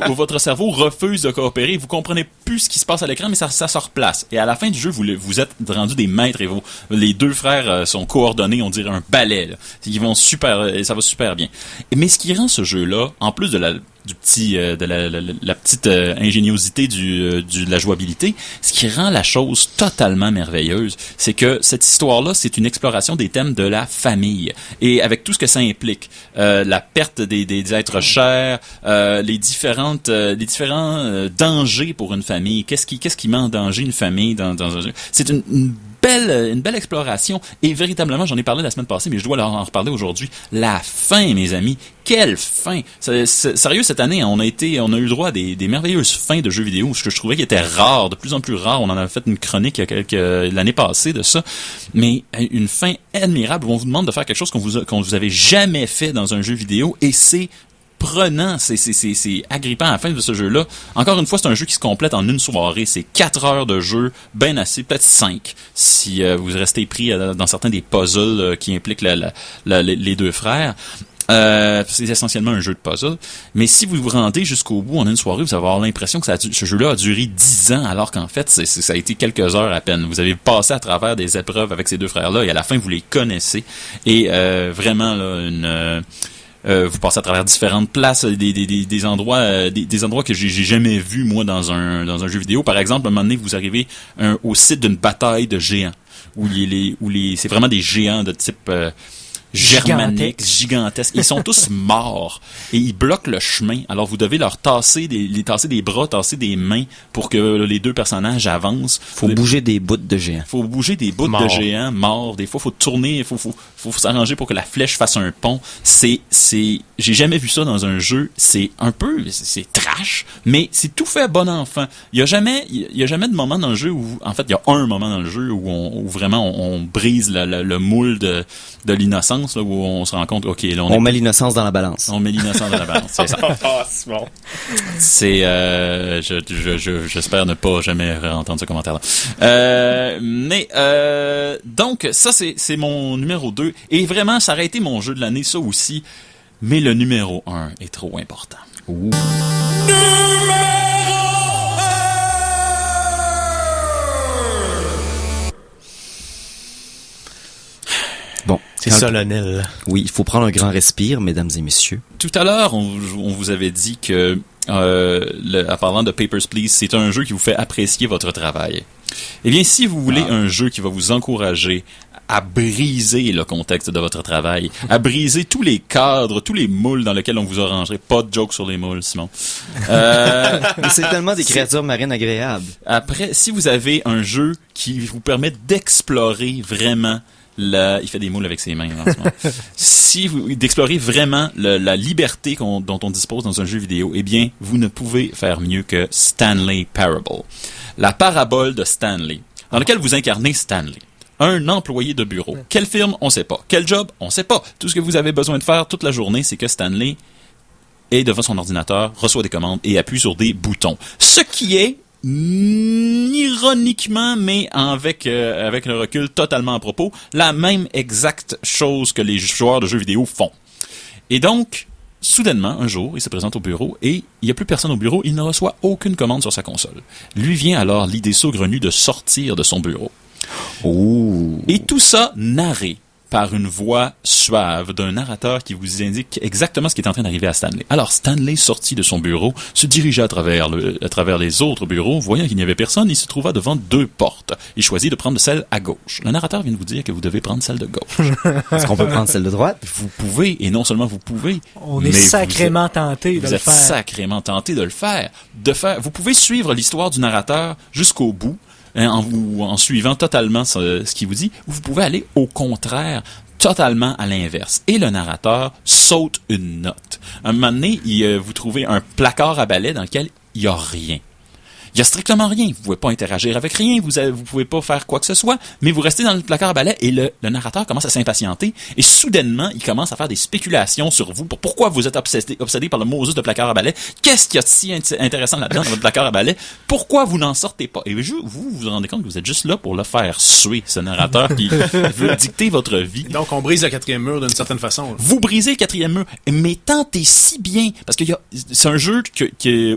où votre cerveau refuse de coopérer. Vous comprenez plus ce qui se passe à l'écran, mais ça se replace. Et à la fin du jeu, vous êtes rendus des maîtres et les 2 frères sont coordonnés, on dirait un ballet. Ils vont ça va super bien. Mais ce qui rend ce jeu-là, en plus de de la petite ingéniosité de la jouabilité. Ce qui rend la chose totalement merveilleuse, c'est que cette histoire-là, c'est une exploration des thèmes de la famille et avec tout ce que ça implique, la perte des êtres chers, les différents dangers pour une famille. Qu'est-ce qui met en danger une famille dans un jeu? C'est une belle exploration et véritablement, j'en ai parlé la semaine passée, mais je dois en reparler aujourd'hui. La fin, mes amis, quelle fin! Sérieux, cette année, on a eu le droit à des merveilleuses fins de jeux vidéo, ce que je trouvais qui était rare, de plus en plus rare. On en avait fait une chronique l'année passée de ça, mais une fin admirable où on vous demande de faire quelque chose qu'on vous avait jamais fait dans un jeu vidéo et c'est prenant, c'est agrippant à la fin de ce jeu-là. Encore une fois, c'est un jeu qui se complète en une soirée. C'est 4 heures de jeu, ben assez, peut-être 5, si vous restez pris dans certains des puzzles qui impliquent les deux frères. C'est essentiellement un jeu de puzzle. Mais si vous vous rendez jusqu'au bout en une soirée, vous allez avoir l'impression que ce jeu-là a duré 10 ans, alors qu'en fait, ça a été quelques heures à peine. Vous avez passé à travers des épreuves avec ces deux frères-là et à la fin, vous les connaissez. Et vraiment, là, vous passez à travers différentes places, des endroits que j'ai jamais vus moi dans un jeu vidéo. Par exemple, à un moment donné, vous arrivez au site d'une bataille de géants où c'est vraiment des géants de type germanique, gigantesques. Ils sont tous morts et ils bloquent le chemin. Alors vous devez leur tasser des bras, tasser des mains pour que les deux personnages avancent. Faut bouger des bouts de géants. Faut bouger des bouts de géants morts. Des fois, faut tourner, faut s'arranger pour que la flèche fasse un pont. J'ai jamais vu ça dans un jeu. C'est trash, mais c'est tout fait à bon enfant. Il y a jamais de moment dans le jeu où, en fait, il y a un moment dans le jeu où vraiment on brise le moule de l'innocence. Là, où on se rend compte, OK, là, on met l'innocence dans la balance. On met l'innocence dans la balance, c'est ça. C'est bon. J'espère ne pas jamais entendre ce commentaire-là. Donc, ça, c'est mon numéro 2. Et vraiment, ça aurait été mon jeu de l'année, ça aussi. Mais le numéro 1 est trop important. Ouh. Bon, c'est solennel. Oui, il faut prendre un grand respire, mesdames et messieurs. Tout à l'heure, on vous avait dit que, en parlant de Papers, Please, c'est un jeu qui vous fait apprécier votre travail. Eh bien, si vous voulez un jeu qui va vous encourager à briser le contexte de votre travail, à briser tous les cadres, tous les moules dans lesquels on vous a rangé. Pas de joke sur les moules, Simon. Mais c'est tellement des créatures marines agréables. Après, si vous avez un jeu qui vous permet d'explorer vraiment il fait des moules avec ses mains en ce moment. D'explorer vraiment la liberté dont on dispose dans un jeu vidéo, eh bien, vous ne pouvez faire mieux que Stanley Parable. La parabole de Stanley, dans laquelle vous incarnez Stanley. Un employé de bureau. Quelle firme? On sait pas. Quel job? On sait pas. Tout ce que vous avez besoin de faire toute la journée, c'est que Stanley est devant son ordinateur, reçoit des commandes et appuie sur des boutons. Ce qui est ironiquement, mais avec le recul totalement à propos, la même exacte chose que les joueurs de jeux vidéo font. Et donc, soudainement, un jour, il se présente au bureau et il n'y a plus personne au bureau, il ne reçoit aucune commande sur sa console. Lui vient alors l'idée saugrenue de sortir de son bureau. Ouh. Et tout ça narré par une voix suave d'un narrateur qui vous indique exactement ce qui est en train d'arriver à Stanley. Alors, Stanley sortit de son bureau, se dirigea à travers les autres bureaux. Voyant qu'il n'y avait personne, il se trouva devant 2 portes. Il choisit de prendre celle à gauche. Le narrateur vient de vous dire que vous devez prendre celle de gauche. Est-ce qu'on peut prendre celle de droite? Vous pouvez, et non seulement vous pouvez, on est sacrément tenté de le faire. Vous êtes sacrément tenté de le faire. Vous pouvez suivre l'histoire du narrateur jusqu'au bout, en suivant totalement ce qu'il vous dit, ou vous pouvez aller au contraire, totalement à l'inverse. Et le narrateur saute une note. À un moment donné, vous trouvez un placard à balai dans lequel il n'y a rien. Il n'y a strictement rien. Vous ne pouvez pas interagir avec rien. Vous pouvez pas faire quoi que ce soit. Mais vous restez dans le placard à balai et le narrateur commence à s'impatienter. Et soudainement, il commence à faire des spéculations sur vous. Pourquoi vous êtes obsédé par le Moses de placard à balai? Qu'est-ce qu'il y a de si intéressant là-dedans dans votre placard à balai? Pourquoi vous n'en sortez pas? Et vous rendez compte que vous êtes juste là pour le faire suer, ce narrateur qui veut dicter votre vie. Donc, on brise le 4e mur d'une certaine façon. Là. Vous brisez le 4e mur, mais tentez si bien. Parce que c'est un jeu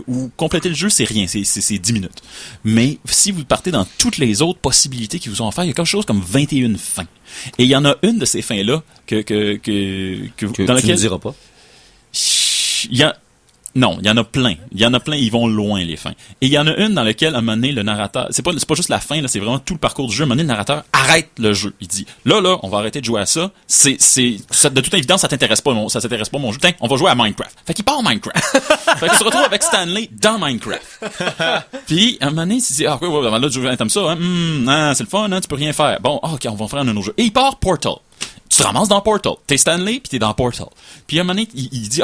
où compléter le jeu, c'est rien. C'est 10 minutes. Mais si vous partez dans toutes les autres possibilités qui vous sont offertes, il y a quelque chose comme 21 fins. Et il y en a une de ces fins-là dans laquelle... Tu ne diras pas. Non, il y en a plein. Ils vont loin, les fins. Et il y en a une dans laquelle, à un moment donné, le narrateur... C'est pas juste la fin, là, c'est vraiment tout le parcours du jeu. À un moment donné, le narrateur arrête le jeu. Il dit, là, on va arrêter de jouer à ça. Ça, de toute évidence, ça t'intéresse pas, mon jeu. Tiens, on va jouer à Minecraft. Fait qu'il part à Minecraft. Fait qu'il se retrouve avec Stanley dans Minecraft. Puis, à un moment donné, il dit, ouais, là, tu t'aimes ça, hein? C'est le fun, hein? Tu peux rien faire. Bon, ok, on va faire un autre jeu. Et il part Portal. Tu te ramasses dans Portal. T'es Stanley, puis t'es dans Portal. Puis à un moment donné, il dit,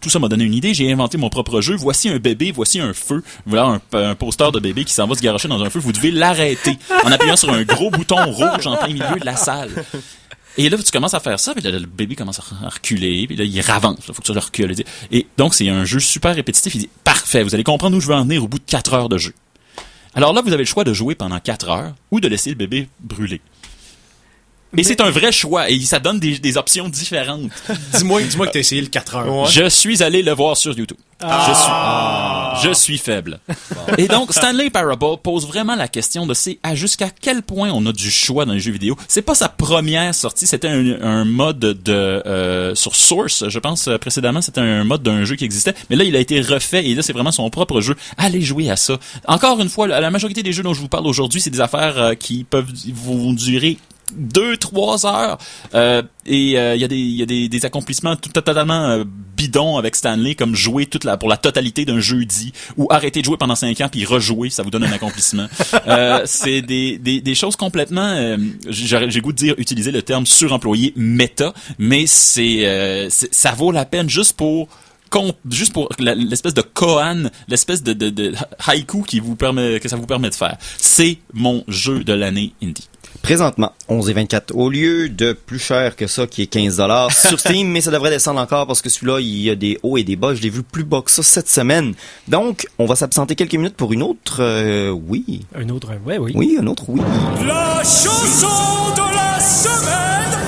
tout ça m'a donné une idée, j'ai inventé mon propre jeu, voici un bébé, voici un feu. Voilà un poster de bébé qui s'en va se garocher dans un feu, vous devez l'arrêter en appuyant sur un gros bouton rouge en plein milieu de la salle. Et là, tu commences à faire ça, puis là, le bébé commence à reculer, puis là, il ravance. Il faut que tu le recules. Et donc, c'est un jeu super répétitif. Il dit, parfait, vous allez comprendre où je veux en venir au bout de 4 heures de jeu. Alors là, vous avez le choix de jouer pendant 4 heures ou de laisser le bébé brûler. Et c'est un vrai choix, et ça donne des options différentes. Dis-moi que t'as essayé le 4 heures. Ouais. Je suis allé le voir sur YouTube. Je suis faible. Et donc, Stanley Parable pose vraiment la question de jusqu'à quel point on a du choix dans les jeux vidéo. C'est pas sa première sortie, c'était un mode sur Source, je pense, précédemment, c'était un mode d'un jeu qui existait. Mais là, il a été refait, et là, c'est vraiment son propre jeu. Allez jouer à ça. Encore une fois, la majorité des jeux dont je vous parle aujourd'hui, c'est des affaires qui vont durer 2-3 heures et il y a des accomplissements totalement bidons avec Stanley, comme jouer pour la totalité d'un jeudi, ou arrêter de jouer pendant 5 ans puis rejouer, ça vous donne un accomplissement. C'est des choses complètement j'ai goût de dire, utiliser le terme suremployé, méta, mais ça vaut la peine juste pour l'espèce de koan, l'espèce de haïku que ça vous permet de faire. C'est mon jeu de l'année indie. Présentement, 11,24 au lieu de plus cher que ça, qui est 15$ sur Steam, mais ça devrait descendre encore parce que celui-là, il y a des hauts et des bas. Je l'ai vu plus bas que ça cette semaine. Donc, on va s'absenter quelques minutes pour une autre, oui. Un autre, ouais, oui. Oui, un autre, oui. La chanson de la semaine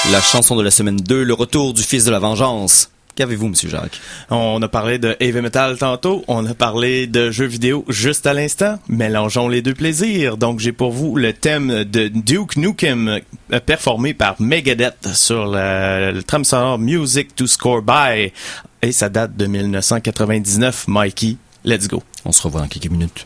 2! La chanson de la semaine 2, le retour du fils de la vengeance. Qu'avez-vous, Monsieur Jacques? On a parlé de heavy metal tantôt, on a parlé de jeux vidéo juste à l'instant. Mélangeons les deux plaisirs. Donc, j'ai pour vous le thème de Duke Nukem, performé par Megadeth sur le trame sonore Music to Score By. Et ça date de 1999. Mikey, let's go. On se revoit dans quelques minutes.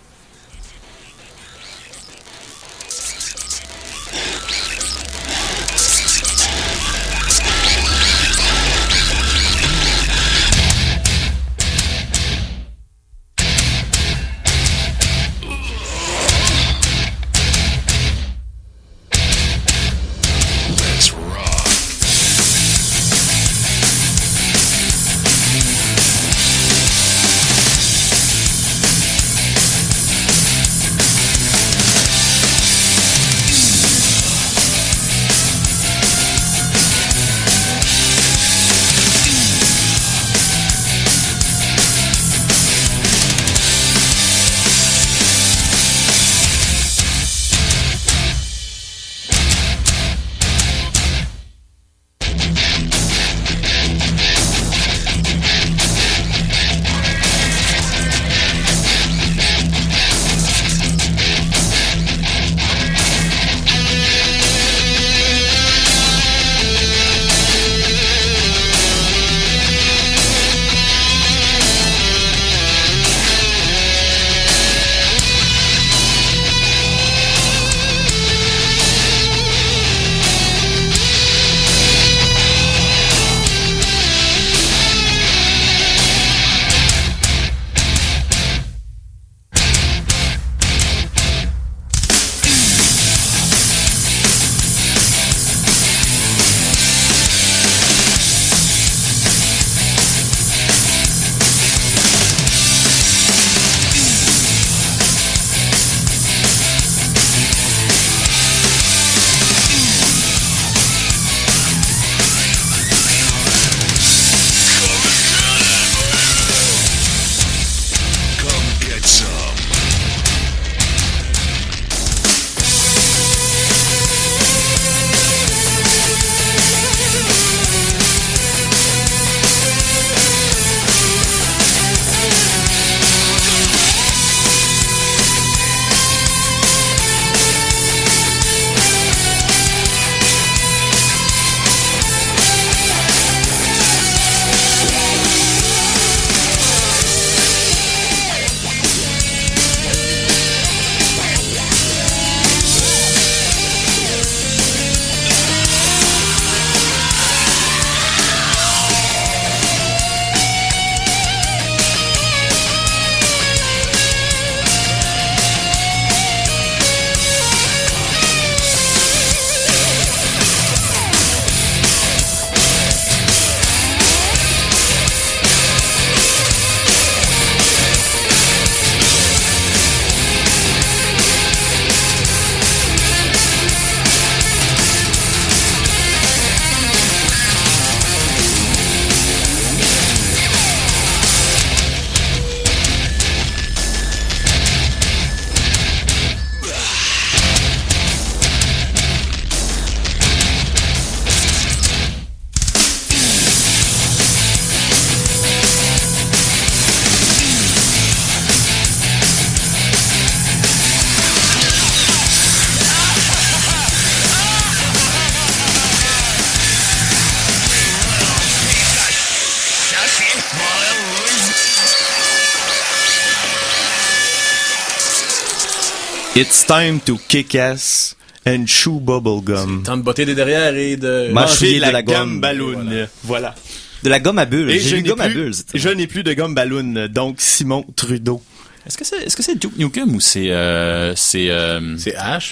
It's time to kick ass and chew bubble gum. Temps de botter des derrières et de... Manger de la la gomme gomme. ballon. Voilà. De la gomme à bulles. Et J'ai une gomme à bulles. je n'ai plus de gomme ballon, donc Simon Trudeau. Est-ce que c'est Duke Nukem ou c'est Ash?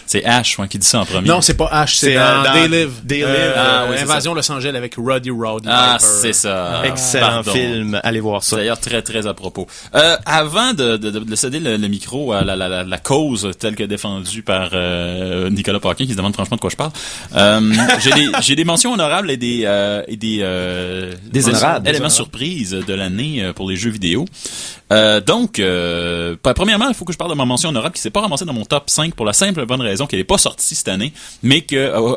C'est Ash qui dit ça en premier. Non, c'est pas Ash, c'est dans They Live. They Live. Oui, c'est Invasion Los Angeles avec Roddy Ah, Piper. c'est ça. Excellent Pardon. film, allez voir C'est ça. d'ailleurs très très à propos. Avant de céder le micro à la cause telle que défendue par Nicolas Paquin, qui se demande franchement de quoi je parle, j'ai des mentions honorables et des Déshonorables. éléments surprises de l'année pour les jeux vidéo. Premièrement, il faut que je parle de ma mention honorable qui s'est pas ramassée dans mon top 5 pour la simple et bonne raison qu'elle est pas sortie cette année, mais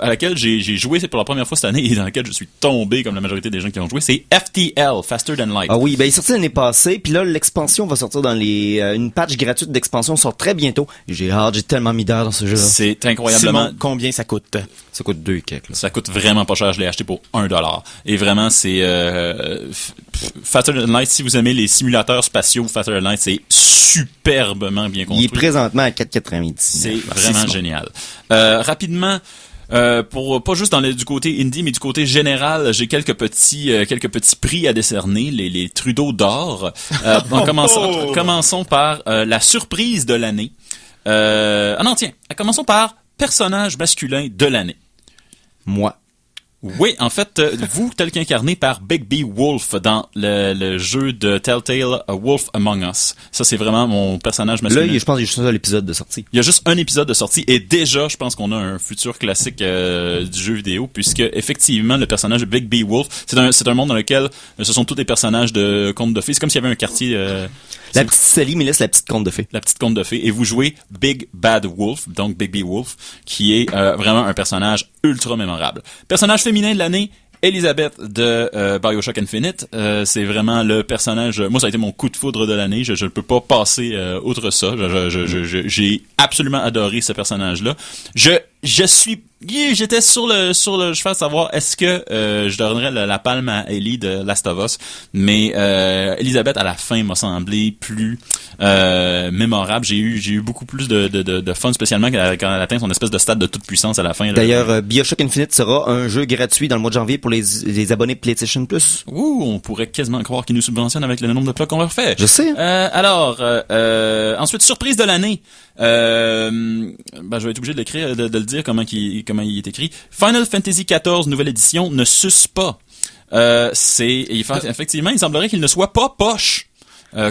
à laquelle j'ai joué pour la première fois cette année et dans laquelle je suis tombé comme la majorité des gens qui ont joué. C'est FTL, Faster Than Light. Ah oui, ben il est sorti l'année passée, puis là l'expansion va sortir dans une patch gratuite d'expansion sort très bientôt. J'ai hâte, j'ai tellement mis d'heures dans ce jeu-là. C'est incroyablement. Simon, combien ça coûte? Ça coûte 2 keks. Ça coûte vraiment pas cher. Je l'ai acheté pour $1. Et vraiment, c'est Faster Than Light. Si vous aimez les simulateurs spatiaux, Faster Than Light, c'est superbement bien construit. Il est présentement à 4,90. C'est vraiment génial. Rapidement, pour pas juste du côté indie, mais du côté général, j'ai quelques petits prix à décerner, les Trudeau d'or. Commençons par la surprise de l'année. Commençons par personnage masculin de l'année. Moi. Oui, en fait, vous, tel qu'incarné par Big B Wolf dans le jeu de Telltale Wolf Among Us. Ça, c'est vraiment mon personnage masculin. Là, je pense qu'il y a juste un épisode de sortie. Il y a juste un épisode de sortie et déjà, je pense qu'on a un futur classique du jeu vidéo puisque, effectivement, le personnage de Big B Wolf, c'est un monde dans lequel ce sont tous des personnages de contes de fées. C'est comme s'il y avait un quartier... La petite Sally Millis, la petite conte de fées. La petite conte de fées. Et vous jouez Big Bad Wolf, donc Big B Wolf, qui est vraiment un personnage ultra mémorable. Personnage féminin de l'année, Elizabeth de BioShock Infinite. C'est vraiment le personnage... Moi, ça a été mon coup de foudre de l'année. Je ne peux pas passer outre ça. J'ai absolument adoré ce personnage-là. J'étais sur le cheval de savoir est-ce que je donnerais la palme à Ellie de Last of Us, mais Elizabeth à la fin m'a semblé plus mémorable. J'ai eu beaucoup plus de fun, spécialement quand elle atteint son espèce de stade de toute puissance à la fin. D'ailleurs, BioShock Infinite sera un jeu gratuit dans le mois de janvier pour les abonnés PlayStation Plus. Ouh, on pourrait quasiment croire qu'ils nous subventionnent avec le nombre de plats qu'on leur fait. Je sais. Ensuite, surprise de l'annannée. Je vais être obligé de l'écrire, de le dire comment il est écrit. Final Fantasy XIV nouvelle édition ne suce pas. Effectivement, il semblerait qu'il ne soit pas poche.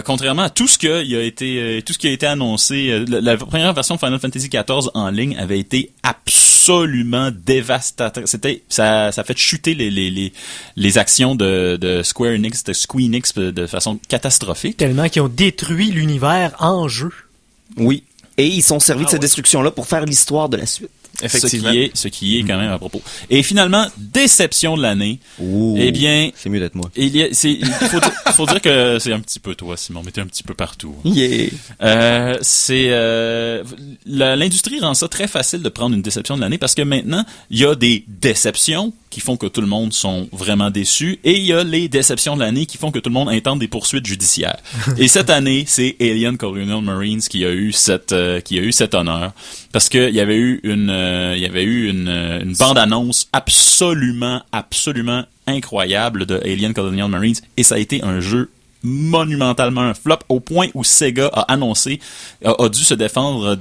Contrairement à tout ce qui a été annoncé, la première version de Final Fantasy XIV en ligne avait été absolument dévastatrice. Ça fait chuter les actions de Square Enix, de Squeenix de façon catastrophique. Tellement qu'ils ont détruit l'univers en jeu. Oui. Et ils sont servis de cette destruction-là pour faire l'histoire de la suite. Effectivement. Ce qui est quand même à propos. Et finalement, déception de l'année. Ouh, eh bien, c'est mieux d'être moi. Il faut dire que c'est un petit peu toi, Simon, mais t'es un petit peu partout. Yeah. L'industrie rend ça très facile de prendre une déception de l'année parce que maintenant, il y a des déceptions qui font que tout le monde sont vraiment déçus et il y a les déceptions de l'année qui font que tout le monde intente des poursuites judiciaires. Et cette année, c'est Alien Colonial Marines qui a eu cet honneur parce que il y avait eu une bande-annonce absolument incroyable de Alien Colonial Marines et ça a été un jeu monumentalement un flop au point où Sega a dû se défendre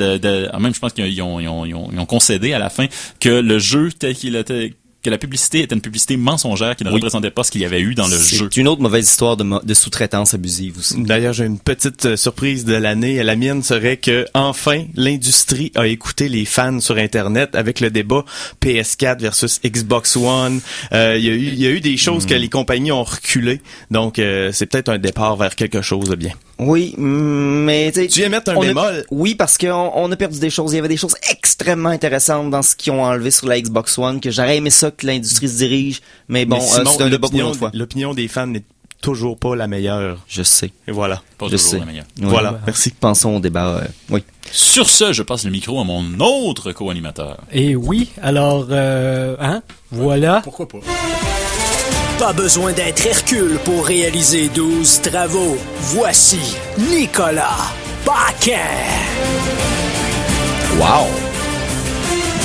même je pense qu'ils ont concédé à la fin que le jeu tel qu'il était, que la publicité était une publicité mensongère qui ne représentait pas ce qu'il y avait eu dans le jeu. C'est une autre mauvaise histoire de sous-traitance abusive aussi. D'ailleurs, j'ai une petite surprise de l'année. La mienne serait que, enfin, l'industrie a écouté les fans sur Internet avec le débat PS4 versus Xbox One. Il y a eu des choses que les compagnies ont reculées. Donc, c'est peut-être un départ vers quelque chose de bien. Oui, mais tu viens mettre un bémol. Oui, parce qu'on a perdu des choses. Il y avait des choses extrêmement intéressantes dans ce qu'ils ont enlevé sur la Xbox One, que j'aurais aimé ça que l'industrie se dirige. Mais bon, c'est un débat pour une autre fois. L'opinion des fans n'est toujours pas la meilleure. Je sais. Et voilà. Pas toujours la meilleure. Oui. Voilà, merci. Pensons au débat. Oui. Sur ce, je passe le micro à mon autre co-animateur. Et oui, alors, voilà. Pourquoi pas? Pas besoin d'être Hercule pour réaliser 12 travaux. Voici Nicolas Paquin. Wow!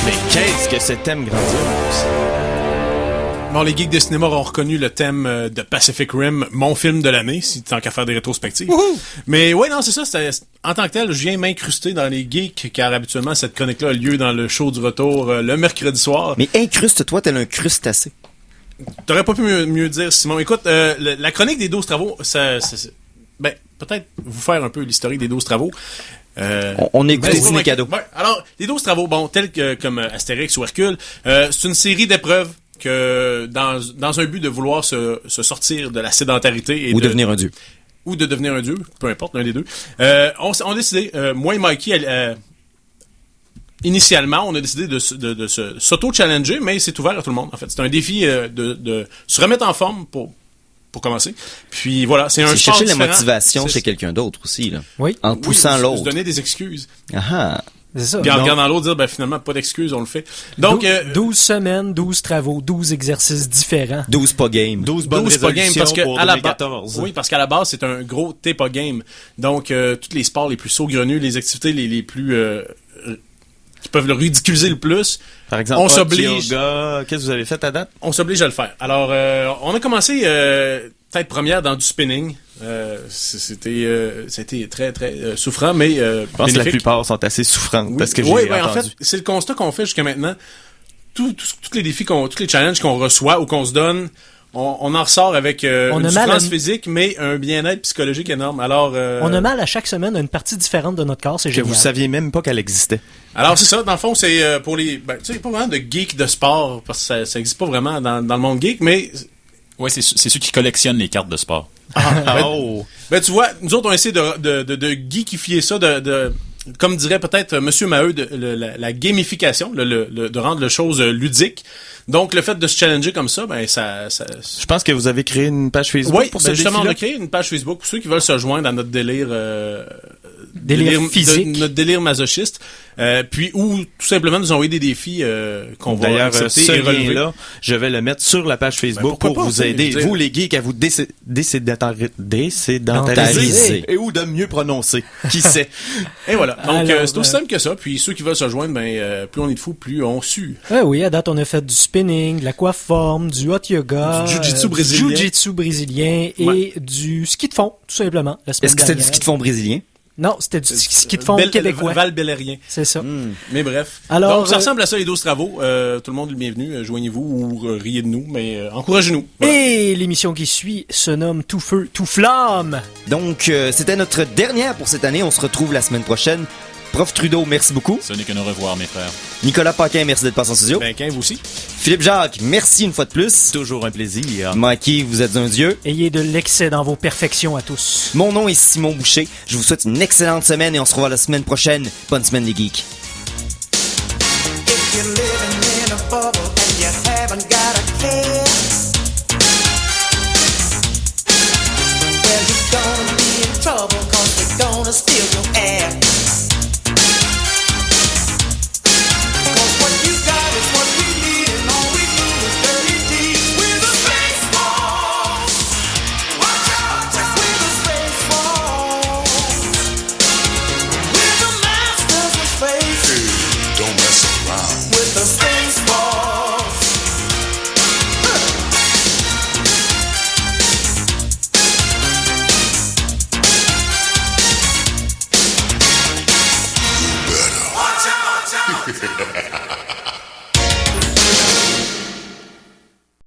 Mais qu'est-ce que ce thème grandiose! Bon, les geeks de cinéma ont reconnu le thème de Pacific Rim, mon film de l'année, si tant qu'à faire des rétrospectives. Mais ouais, non, c'est ça. En tant que tel, je viens m'incruster dans les geeks, car habituellement, cette chronique-là a lieu dans le show du retour le mercredi soir. Mais incruste-toi tel un crustacé. T'aurais pas pu mieux dire, Simon. Écoute, la chronique des 12 travaux, ben, peut-être vous faire un peu l'historique des 12 travaux. On écoute les ciné cadeaux. Ouais, alors, les 12 travaux, bon, tels que comme Astérix ou Hercule, c'est une série d'épreuves que dans un but de vouloir se sortir de la sédentarité ou devenir un dieu. Ou de devenir un dieu, peu importe, l'un des deux. On a décidé, moi et Mikey, initialement, on a décidé de s'auto-challenger, mais c'est ouvert à tout le monde, en fait. C'est un défi de se remettre en forme pour commencer. Puis voilà, c'est un chercher différent. La motivation chez quelqu'un d'autre aussi, là. Oui. En poussant l'autre. Se donner des excuses. Ah. C'est ça. Puis en regardant l'autre, dire, ben finalement, pas d'excuses, on le fait. Donc, 12 semaines, 12 travaux, 12 exercices différents. 12 pas game. 12 bonnes 12 pas game, parce que pour à la 2014. oui, parce qu'à la base, c'est un gros t'es pas game. Donc, tous les sports les plus saugrenus, les activités les plus qui peuvent le ridiculiser le plus. Par exemple, on s'oblige. Yoga, qu'est-ce que vous avez fait à date? On s'oblige à le faire. Alors, on a commencé tête première dans du spinning. C'était très très souffrant, mais je pense que la plupart sont assez souffrantes parce que j'ai entendu. En fait, c'est le constat qu'on fait jusqu'à maintenant. Tous les défis, tous les challenges qu'on reçoit ou qu'on se donne, on en ressort avec une souffrance physique, mais un bien-être psychologique énorme. Alors, on a mal à chaque semaine à une partie différente de notre corps, c'est génial. Que vous saviez même pas qu'elle existait. Alors c'est ça, dans le fond, c'est pour les, tu sais, pas vraiment de geek de sport parce que ça existe pas vraiment dans le monde geek, mais ouais, c'est ceux qui collectionnent les cartes de sport. Ben tu vois, nous autres on essaie de geekifier ça, comme dirait peut-être Monsieur Maheu, la gamification, de rendre les choses ludiques. Donc le fait de se challenger comme ça, ben ça. Je pense que vous avez créé une page Facebook pour ce justement, défi-là. on a créé une page Facebook pour ceux qui veulent se joindre dans notre délire physique, notre délire masochiste, puis ou tout simplement nous envoyer des défis qu'on va D'ailleurs, accepter ce et relever. lien-là, je vais le mettre sur la page Facebook pour vous aider, vous les geeks, à vous désédentariser et ou de mieux prononcer. Qui sait? Et voilà. Donc Alors, c'est aussi simple que ça. Puis ceux qui veulent se joindre, ben plus on est de fous, plus on sue. Oui, à date on a fait du spinning, de l'aquaforme, du hot yoga, du jiu-jitsu brésilien et du ski de fond, tout simplement. Est-ce que c'était du ski de fond brésilien? Non, c'était du ski de fond québécois. Val-Bélérien. C'est ça. Mais bref. Alors, donc, ça ressemble à ça, les 12 travaux. Tout le monde est le bienvenu. Joignez-vous ou riez de nous, mais encouragez-nous. Voilà. Et l'émission qui suit se nomme Tout Feu, Tout Flamme. Donc, c'était notre dernière pour cette année. On se retrouve la semaine prochaine. Prof Trudeau, merci beaucoup. Ce n'est que nos revoir, mes frères. Nicolas Paquin, merci d'être passé en studio. Ben, vous aussi. Philippe Jacques, merci une fois de plus. Toujours un plaisir. Mikey, vous êtes un dieu. Ayez de l'excès dans vos perfections à tous. Mon nom est Simon Boucher. Je vous souhaite une excellente semaine et on se revoit la semaine prochaine. Bonne semaine les geeks.